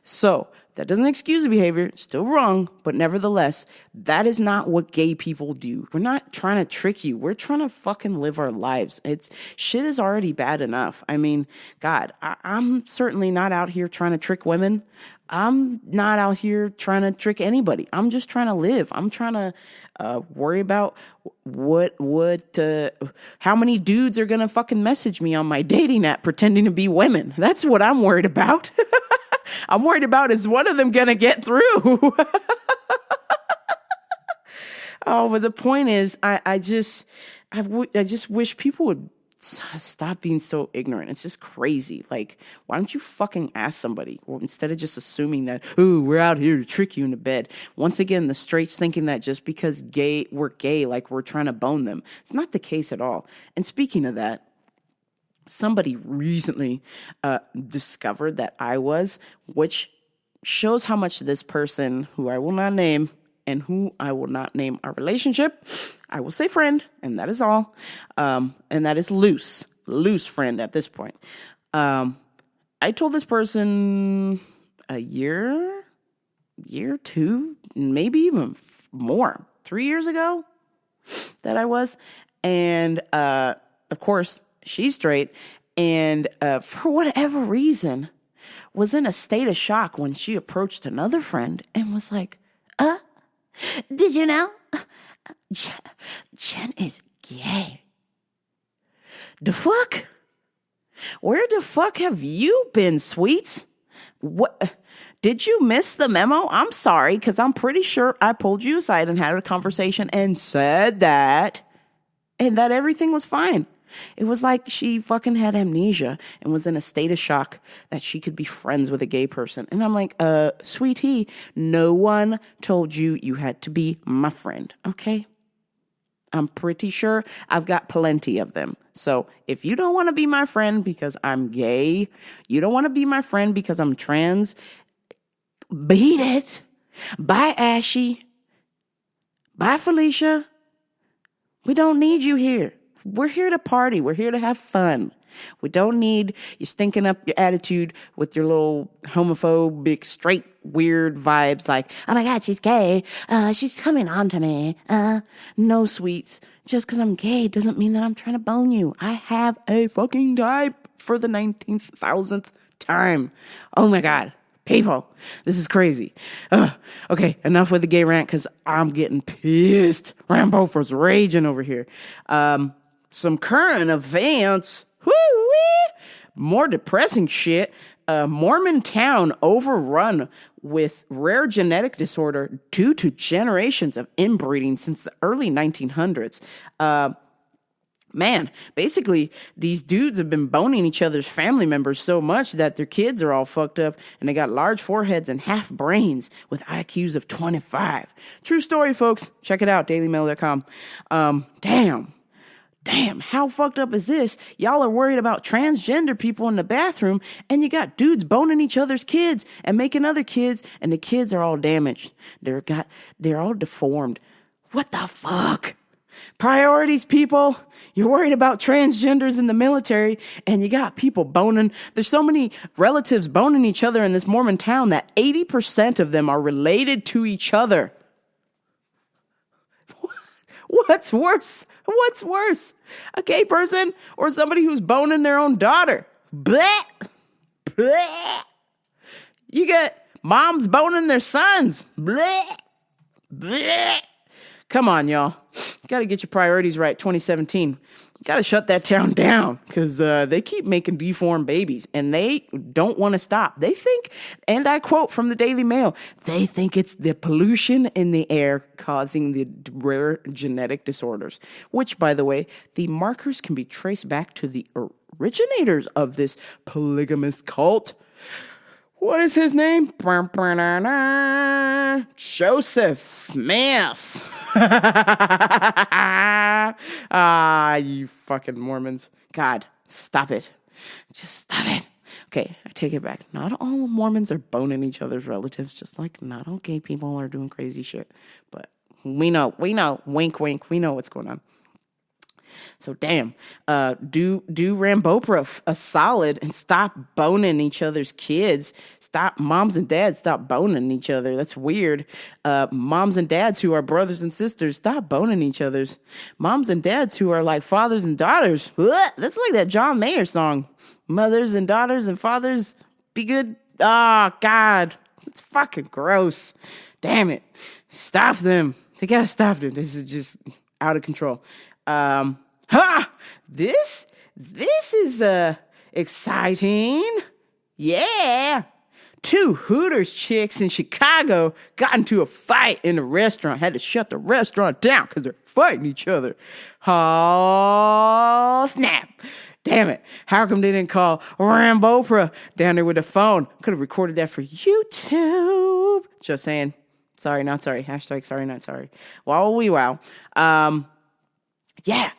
So that doesn't excuse the behavior, still wrong, but nevertheless, that is not what gay people do. We're not trying to trick you. We're trying to fucking live our lives. Shit is already bad enough. I mean, God, I'm certainly not out here trying to trick women. I'm not out here trying to trick anybody. I'm just trying to live. I'm trying to worry about how many dudes are going to fucking message me on my dating app pretending to be women. That's what I'm worried about. I'm worried about, is one of them going to get through? Oh, but the point is, I just wish people would stop being so ignorant. It's just crazy. Like, why don't you fucking ask somebody? Or instead of just assuming that, ooh, we're out here to trick you into bed. Once again, the straights thinking that just because we're gay, like we're trying to bone them. It's not the case at all. And speaking of that, somebody recently discovered that I was, which shows how much this person, who I will not name, and who I will not name our relationship, I will say friend, and that is all. And that is loose friend at this point. I told this person a year, two, maybe even more, 3 years ago that I was. And of course, she's straight, and for whatever reason, was in a state of shock when she approached another friend and was like, did you know? Jen is gay. The fuck? Where the fuck have you been, sweets? What? Did you miss the memo? I'm sorry, because I'm pretty sure I pulled you aside and had a conversation and said that, and that everything was fine. It was like she fucking had amnesia and was in a state of shock that she could be friends with a gay person. And I'm like, sweetie, no one told you you had to be my friend, okay? I'm pretty sure I've got plenty of them. So if you don't want to be my friend because I'm gay, you don't want to be my friend because I'm trans, beat it. Bye, Ashy. Bye, Felicia. We don't need you here. We're here to party. We're here to have fun. We don't need you stinking up your attitude with your little homophobic, straight, weird vibes like, oh my God, she's gay. She's coming on to me. No, sweets. Just because I'm gay doesn't mean that I'm trying to bone you. I have a fucking type for the 19,000th time. Oh my God. People, this is crazy. Okay, enough with the gay rant because I'm getting pissed. Rambo was raging over here. Some current events. Woo-wee! More depressing shit. Mormon town overrun with rare genetic disorder due to generations of inbreeding since the early 1900s. Man, basically, these dudes have been boning each other's family members so much that their kids are all fucked up and they got large foreheads and half brains with IQs of 25. True story, folks. Check it out, dailymail.com. Damn, how fucked up is this? Y'all are worried about transgender people in the bathroom, and you got dudes boning each other's kids and making other kids, and the kids are all damaged. They're all deformed. What the fuck? Priorities, people. You're worried about transgenders in the military, and you got people boning. There's so many relatives boning each other in this Mormon town that 80% of them are related to each other. What's worse? What's worse? A gay person or somebody who's boning their own daughter? Blech! Blech! You get moms boning their sons. Blech! Blech! Come on, y'all. You got to get your priorities right. 2017. Got to shut that town down because they keep making deformed babies and they don't want to stop. They think, and I quote from the Daily Mail, they think it's the pollution in the air causing the rare genetic disorders, which, by the way, the markers can be traced back to the originators of this polygamous cult. What is his name? Joseph Smith. You fucking Mormons. God, stop it. Just stop it. Okay, I take it back. Not all Mormons are boning each other's relatives, just like not all gay people are doing crazy shit. But we know, wink, wink, we know what's going on. So damn, do Rambopra a solid and stop boning each other's kids. Stop, moms and dads, stop boning each other. That's weird. Moms and dads who are brothers and sisters, stop boning each other's. Moms and dads who are like fathers and daughters. That's like that John Mayer song. Mothers and daughters and fathers, be good. Oh, God. It's fucking gross. Damn it. Stop them. They gotta stop them. This is just out of control. This is exciting. Yeah. 2 Hooters chicks in Chicago got into a fight in a restaurant, had to shut the restaurant down because they're fighting each other. Oh, snap. Damn it. How come they didn't call Rambopra down there with the phone? Could have recorded that for YouTube. Just saying. Sorry, not sorry. Hashtag sorry, not sorry. Wow, we wow. Yeah,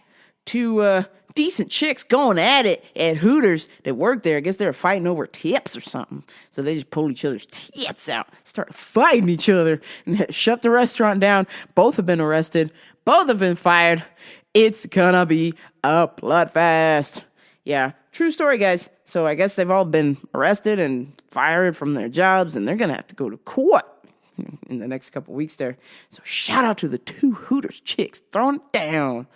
2 decent chicks going at it at Hooters that work there. I guess they were fighting over tips or something. So they just pulled each other's tits out, started fighting each other, and shut the restaurant down. Both have been arrested. Both have been fired. It's gonna be a bloodfest. Yeah, true story, guys. So I guess they've all been arrested and fired from their jobs, and they're gonna have to go to court in the next couple weeks there. So shout out to the 2 Hooters chicks throwing it down.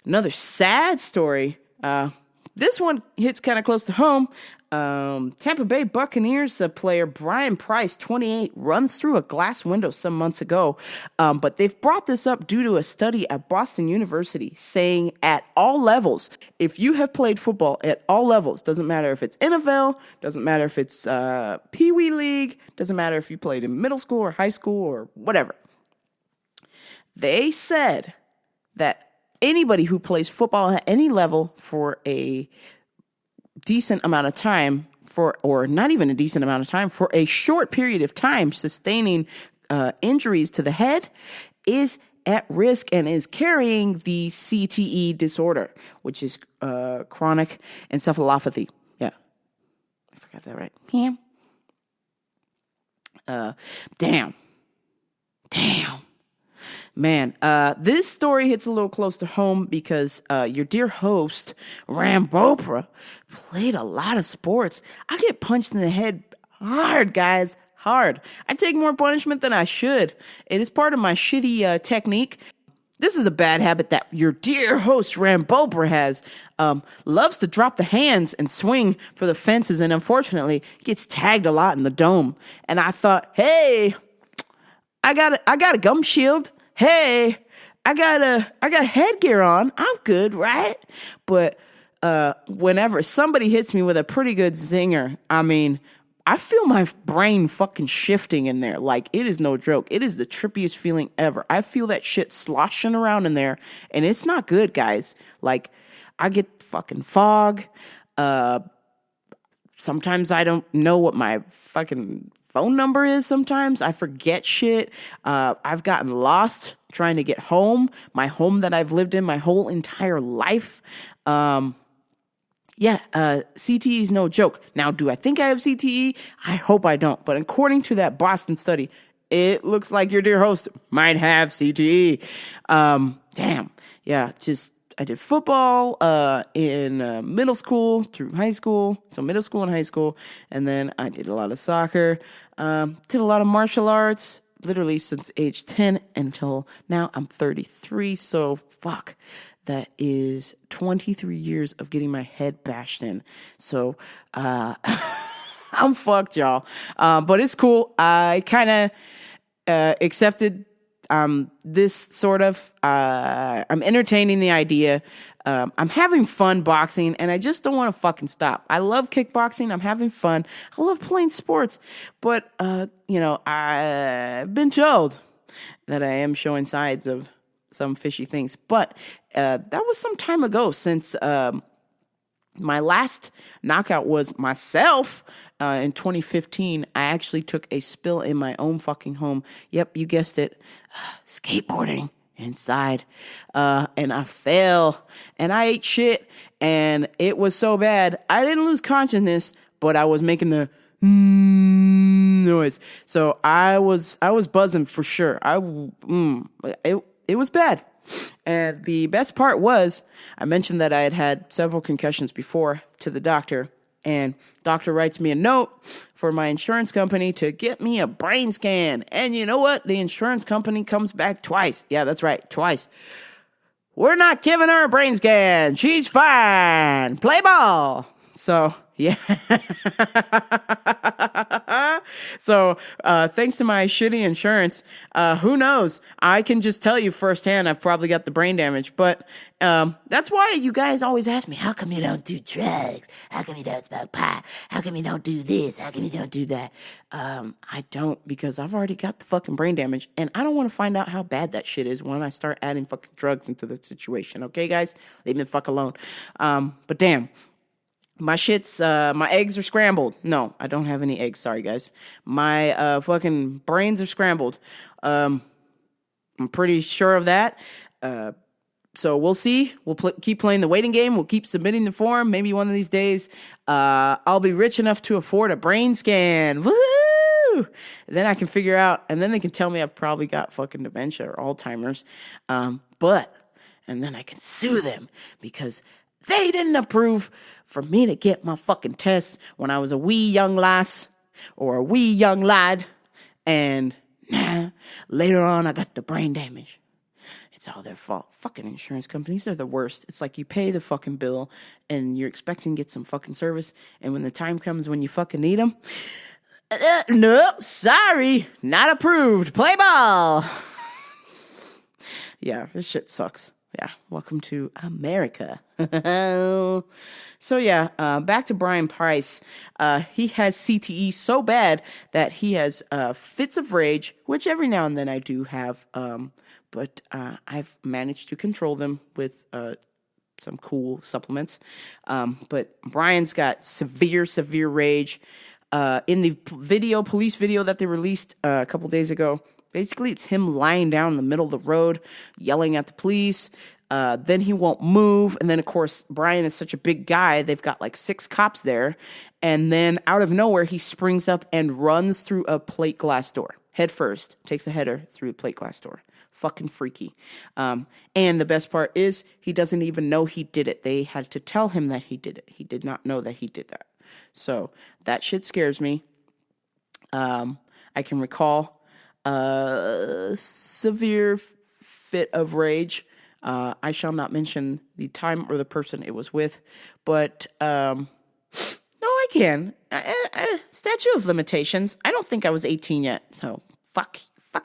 Another sad story. This one hits kind of close to home. Tampa Bay Buccaneers player Brian Price, 28, runs through a glass window some months ago. But they've brought this up due to a study at Boston University saying at all levels, if you have played football at all levels, doesn't matter if it's NFL, doesn't matter if it's Pee Wee League, doesn't matter if you played in middle school or high school or whatever. They said that anybody who plays football at any level for a decent amount of time, or not even a decent amount of time, for a short period of time, sustaining injuries to the head, is at risk and is carrying the CTE disorder, which is chronic encephalopathy. Yeah, I forgot that right. Yeah. Damn. Man, this story hits a little close to home because your dear host, Rambopra, played a lot of sports. I get punched in the head hard, guys, hard. I take more punishment than I should. It is part of my shitty technique. This is a bad habit that your dear host, Rambopra, has. Loves to drop the hands and swing for the fences, and unfortunately gets tagged a lot in the dome. And I thought, hey, I got a gum shield. Hey, I got headgear on. I'm good, right? But whenever somebody hits me with a pretty good zinger, I mean, I feel my brain fucking shifting in there. Like, it is no joke. It is the trippiest feeling ever. I feel that shit sloshing around in there, and it's not good, guys. Like, I get fucking fog. Sometimes I don't know what my fucking phone number is. Sometimes I forget shit. I've gotten lost trying to get home, my home that I've lived in my whole entire life. CTE is no joke. Now, do I think I have CTE? I hope I don't. But according to that Boston study, it looks like your dear host might have CTE. Damn. Yeah, I did football in middle school through high school. So middle school and high school. And then I did a lot of soccer. Did a lot of martial arts. Literally since age 10 until now. I'm 33. So fuck. That is 23 years of getting my head bashed in. So I'm fucked, y'all. But it's cool. I kind of accepted this sort of, I'm entertaining the idea. I'm having fun boxing, and I just don't want to fucking stop. I love kickboxing. I'm having fun. I love playing sports. But, I've been told that I am showing sides of some fishy things. But that was some time ago since my last knockout was myself. In 2015, I actually took a spill in my own fucking home. Yep, you guessed it. Skateboarding inside. And I fell. And I ate shit. And it was so bad. I didn't lose consciousness, but I was making the noise. So I was buzzing for sure. It was bad. And the best part was, I mentioned that I had had several concussions before to the doctor. And doctor writes me a note for my insurance company to get me a brain scan. And you know what? The insurance company comes back twice. Yeah, that's right, twice. We're not giving her a brain scan. She's fine. Play ball. So, yeah. So, thanks to my shitty insurance, who knows? I can just tell you firsthand, I've probably got the brain damage. But that's why you guys always ask me, how come you don't do drugs? How come you don't smoke pot? How come you don't do this? How come you don't do that? I don't, because I've already got the fucking brain damage. And I don't want to find out how bad that shit is when I start adding fucking drugs into the situation. Okay, guys? Leave me the fuck alone. But damn. My eggs are scrambled. No, I don't have any eggs. Sorry, guys. My fucking brains are scrambled. I'm pretty sure of that. So we'll see. We'll keep playing the waiting game. We'll keep submitting the form. Maybe one of these days, I'll be rich enough to afford a brain scan. Woo! Then I can figure out, and then they can tell me I've probably got fucking dementia or Alzheimer's. And then I can sue them because they didn't approve for me to get my fucking tests when I was a wee young lass or a wee young lad. And later on, I got the brain damage. It's all their fault. Fucking insurance companies, they're the worst. It's like you pay the fucking bill and you're expecting to get some fucking service. And when the time comes when you fucking need them, no, sorry, not approved. Play ball. Yeah, this shit sucks. Yeah, welcome to America. So yeah, back to Brian Price. He has CTE so bad that he has fits of rage, which every now and then I do have, but I've managed to control them with some cool supplements. But Brian's got severe rage. In the police video that they released a couple days ago, basically, it's him lying down in the middle of the road, yelling at the police. Then he won't move. And then, of course, Brian is such a big guy. They've got like 6 cops there. And then out of nowhere, he springs up and runs through a plate glass door. Head first. Takes a header through a plate glass door. Fucking freaky. And the best part is he doesn't even know he did it. They had to tell him that he did it. He did not know that he did that. So that shit scares me. I can recall severe fit of rage. I shall not mention the time or the person it was with, but no, I can. Statute of limitations. I don't think I was 18 yet, so fuck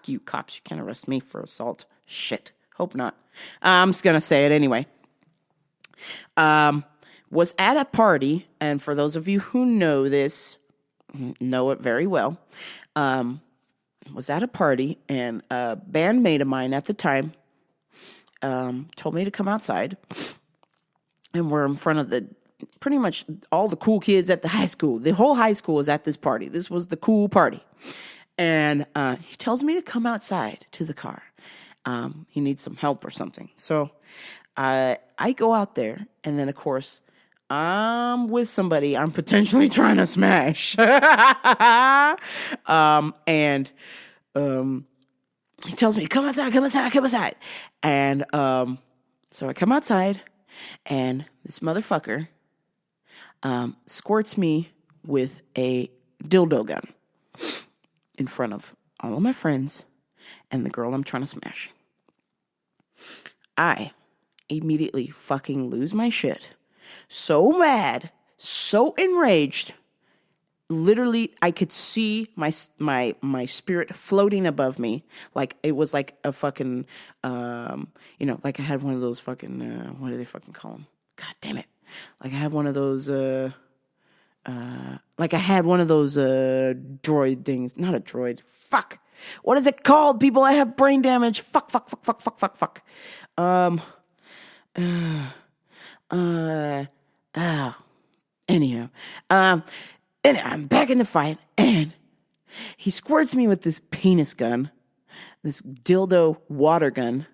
you, cops. You can't arrest me for assault. Shit. Hope not. I'm just gonna say it anyway. Was at a party, and for those of you who know this, know it very well. Was at a party, and a bandmate of mine at the time told me to come outside, and we're in front of pretty much all the cool kids at the high school. The whole high school was at this party. This was the cool party. And he tells me to come outside to the car. He needs some help or something. So I go out there, and then, of course, I'm with somebody I'm potentially trying to smash. And he tells me, come outside. And so I come outside, and this motherfucker squirts me with a dildo gun in front of all of my friends and the girl I'm trying to smash. I immediately fucking lose my shit. So mad, so enraged. Literally, I could see my spirit floating above me, like it was like a fucking, like I had one of those fucking, what do they fucking call them? God damn it! Like I had one of those, droid things. Not a droid. Fuck. What is it called? People, I have brain damage. Fuck. Anyhow, and I'm back in the fight, and he squirts me with this penis gun, this dildo water gun,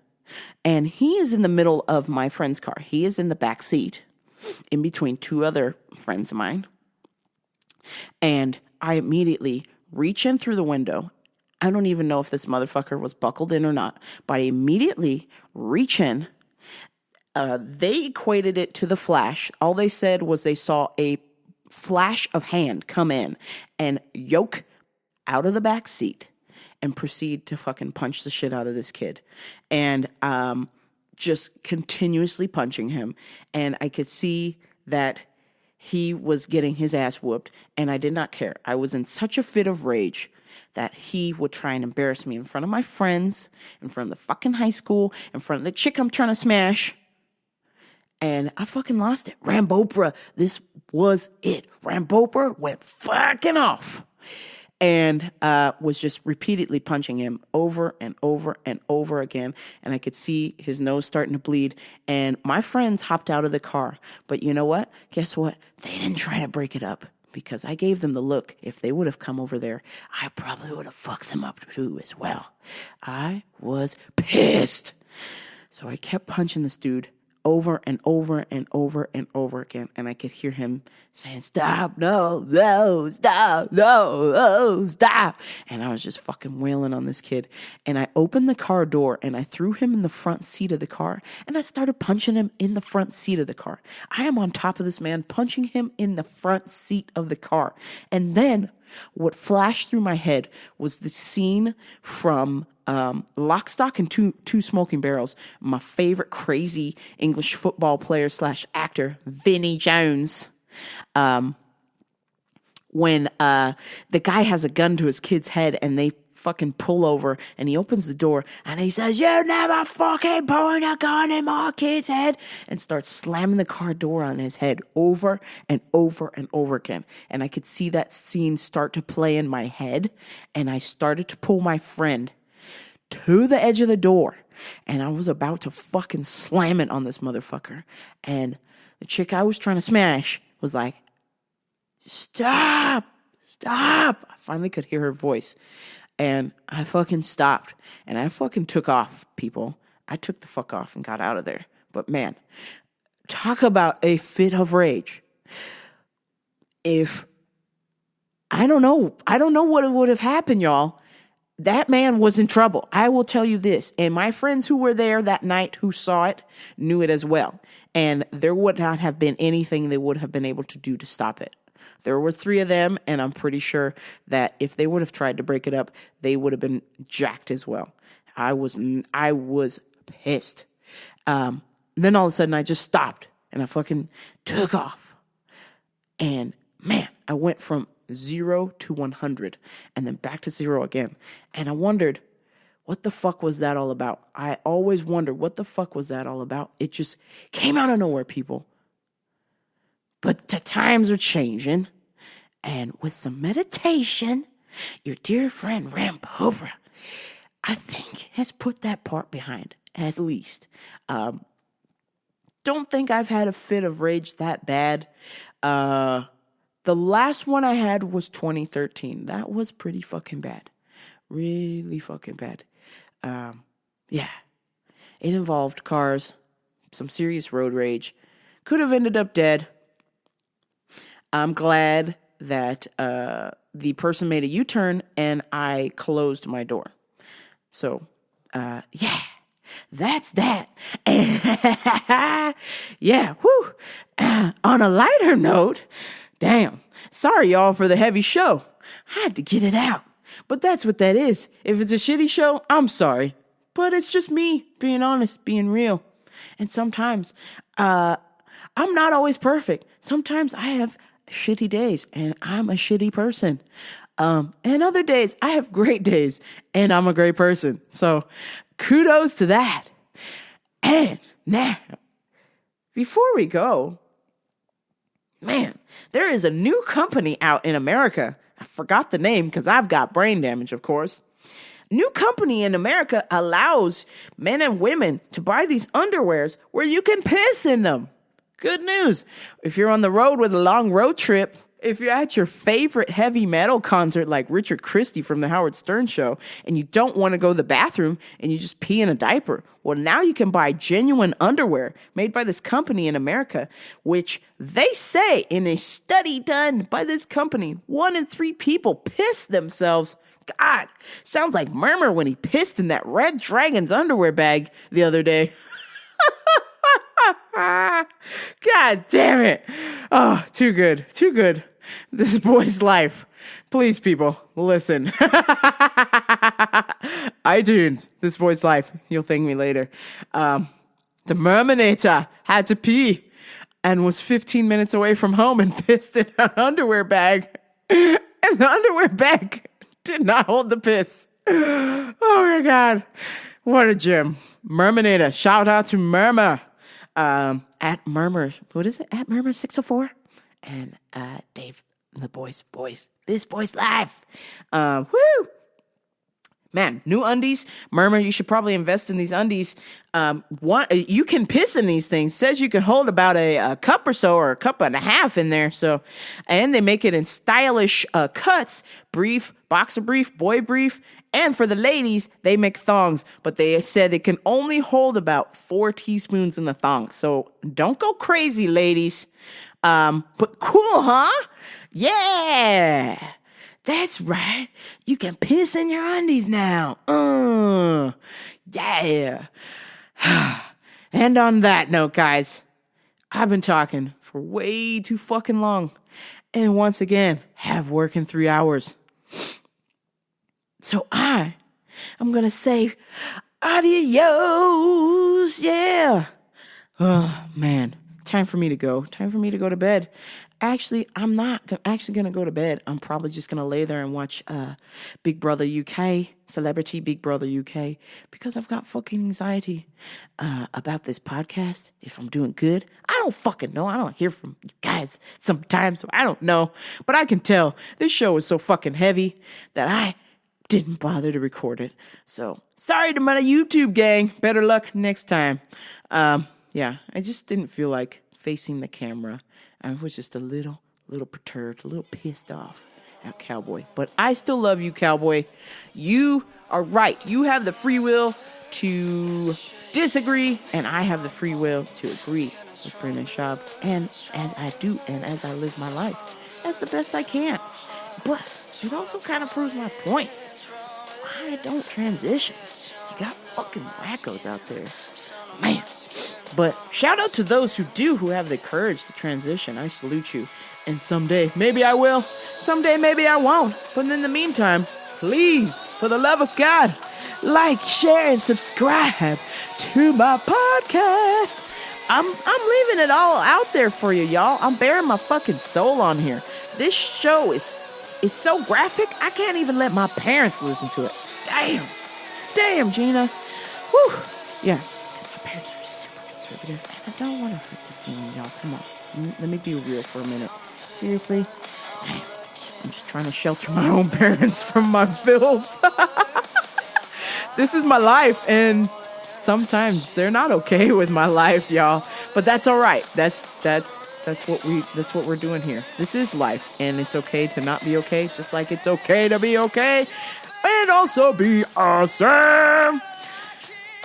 and he is in the middle of my friend's car. He is in the back seat, in between two other friends of mine, and I immediately reach in through the window. I don't even know if this motherfucker was buckled in or not, but I immediately reach in. They equated it to the Flash. All they said was they saw a flash of hand come in and yoke out of the back seat and proceed to fucking punch the shit out of this kid. And just continuously punching him. And I could see that he was getting his ass whooped, and I did not care. I was in such a fit of rage that he would try and embarrass me in front of my friends, in front of the fucking high school, in front of the chick I'm trying to smash. And I fucking lost it. Rambopra, this was it. Rambopra went fucking off. And was just repeatedly punching him over and over and over again. And I could see his nose starting to bleed. And my friends hopped out of the car. But you know what? Guess what? They didn't try to break it up. Because I gave them the look. If they would have come over there, I probably would have fucked them up too as well. I was pissed. So I kept punching this dude over and over and over and over again. And I could hear him saying, stop, no, stop, no, stop. And I was just fucking wailing on this kid. And I opened the car door and I threw him in the front seat of the car. And I started punching him in the front seat of the car. I am on top of this man, punching him in the front seat of the car. And then what flashed through my head was the scene from Lock, Stock, and Two Smoking Barrels. My favorite crazy English football player / actor, Vinnie Jones. When the guy has a gun to his kid's head and they fucking pull over and he opens the door and he says, "You never fucking point a gun in my kid's head," and starts slamming the car door on his head over and over and over again. And I could see that scene start to play in my head, and I started to pull my friend to the edge of the door, and I was about to fucking slam it on this motherfucker. And the chick I was trying to smash was like, stop. I finally could hear her voice, and I fucking stopped, and I fucking took off, people. I took the fuck off and got out of there. But man, talk about a fit of rage. If I don't know what would have happened, y'all. That man was in trouble. I will tell you this. And my friends who were there that night who saw it knew it as well. And there would not have been anything they would have been able to do to stop it. There were 3 of them, and I'm pretty sure that if they would have tried to break it up, they would have been jacked as well. I was pissed. Then all of a sudden I just stopped and I fucking took off. And man, I went from 0 to 100 and then back to 0 again. And I wondered, what the fuck was that all about? I always wondered, what the fuck was that all about? It just came out of nowhere, people. But the times are changing. And with some meditation, your dear friend Rampobra, I think, has put that part behind, at least. Don't think I've had a fit of rage that bad. The last one I had was 2013. That was pretty fucking bad. Really fucking bad. Yeah. It involved cars, some serious road rage. Could have ended up dead. I'm glad that the person made a U-turn and I closed my door. So, yeah, that's that. Yeah, whew. On a lighter note, damn, sorry y'all for the heavy show. I had to get it out. But that's what that is. If it's a shitty show, I'm sorry. But it's just me being honest, being real. And sometimes, I'm not always perfect. Sometimes I have shitty days and I'm a shitty person. And other days I have great days and I'm a great person. So kudos to that. And now, before we go, man, there is a new company out in America. I forgot the name because I've got brain damage, of course. New company in America allows men and women to buy these underwears where you can piss in them. Good news. If you're on the road with a long road trip, if you're at your favorite heavy metal concert like Richard Christie from the Howard Stern Show, and you don't want to go to the bathroom and you just pee in a diaper, well, now you can buy genuine underwear made by this company in America, which they say in a study done by this company, 1 in 3 people piss themselves. God, sounds like Murmur when he pissed in that Red Dragon's underwear bag the other day. God damn it. Oh, too good. Too good. This boy's life. Please, people, listen. iTunes, This Boy's Life. You'll thank me later. The Merminator had to pee and was 15 minutes away from home and pissed in an underwear bag. And the underwear bag did not hold the piss. Oh my God. What a gem. Merminator. Shout out to Murmur. At Murmur, what is it? At Murmur 604. And Dave, the boys, This Boy's Life. Woo! Man, new undies. Murmur, you should probably invest in these undies. You can piss in these things. It says you can hold about a cup or so, or a cup and a half in there. So, and they make it in stylish cuts: brief, boxer brief, boy brief, and for the ladies, they make thongs. But they said it can only hold about 4 teaspoons in the thong. So don't go crazy, ladies. But cool, huh? Yeah. That's right. You can piss in your undies now. Yeah. And on that note, guys, I've been talking for way too fucking long. And once again, have work in 3 hours. So I'm going to say adios. Yeah. Oh, man. Time for me to go. Time for me to go to bed. Actually, I'm not actually going to go to bed. I'm probably just going to lay there and watch Big Brother UK, Celebrity Big Brother UK, because I've got fucking anxiety about this podcast. If I'm doing good, I don't fucking know. I don't hear from you guys sometimes, so I don't know. But I can tell this show is so fucking heavy that I didn't bother to record it. So, sorry to my YouTube gang. Better luck next time. Yeah, I just didn't feel like facing the camera. I was just a little perturbed, a little pissed off at Cowboy. But I still love you, Cowboy. You are right. You have the free will to disagree, and I have the free will to agree with Brendan Schaub. And as I do, and as I live my life, as the best I can. But it also kind of proves my point. I don't transition. You got fucking wackos out there. Man. But shout out to those who have the courage to transition. I salute you. And someday, maybe I will. Someday, maybe I won't. But in the meantime, please, for the love of God, like, share, and subscribe to my podcast. I'm leaving it all out there for you, y'all. I'm bearing my fucking soul on here. This show is so graphic, I can't even let my parents listen to it. Damn, Gina. Whew. Yeah, it's because my parents are and I don't want to hurt the feelings, y'all. Come on. Let me be real for a minute. Seriously? Damn. I'm just trying to shelter my own parents from my filth. This is my life, and sometimes they're not okay with my life, y'all. But that's all right. That's what we're doing here. This is life, and it's okay to not be okay, just like it's okay to be okay and also be awesome.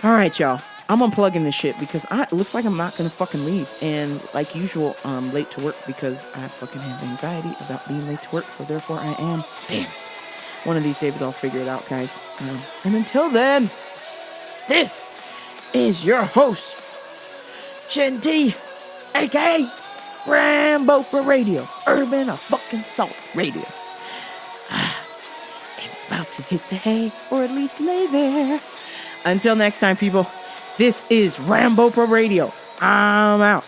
All right, y'all. I'm unplugging this shit because it looks like I'm not gonna fucking leave. And like usual, I'm late to work because I fucking have anxiety about being late to work. So therefore, I am. Damn. One of these days, I'll figure it out, guys. And until then, this is your host, Genty, aka Rambo for Radio, Urban a fucking Salt Radio. I'm about to hit the hay, or at least lay there. Until next time, people. This is Rambo Pro Radio. I'm out.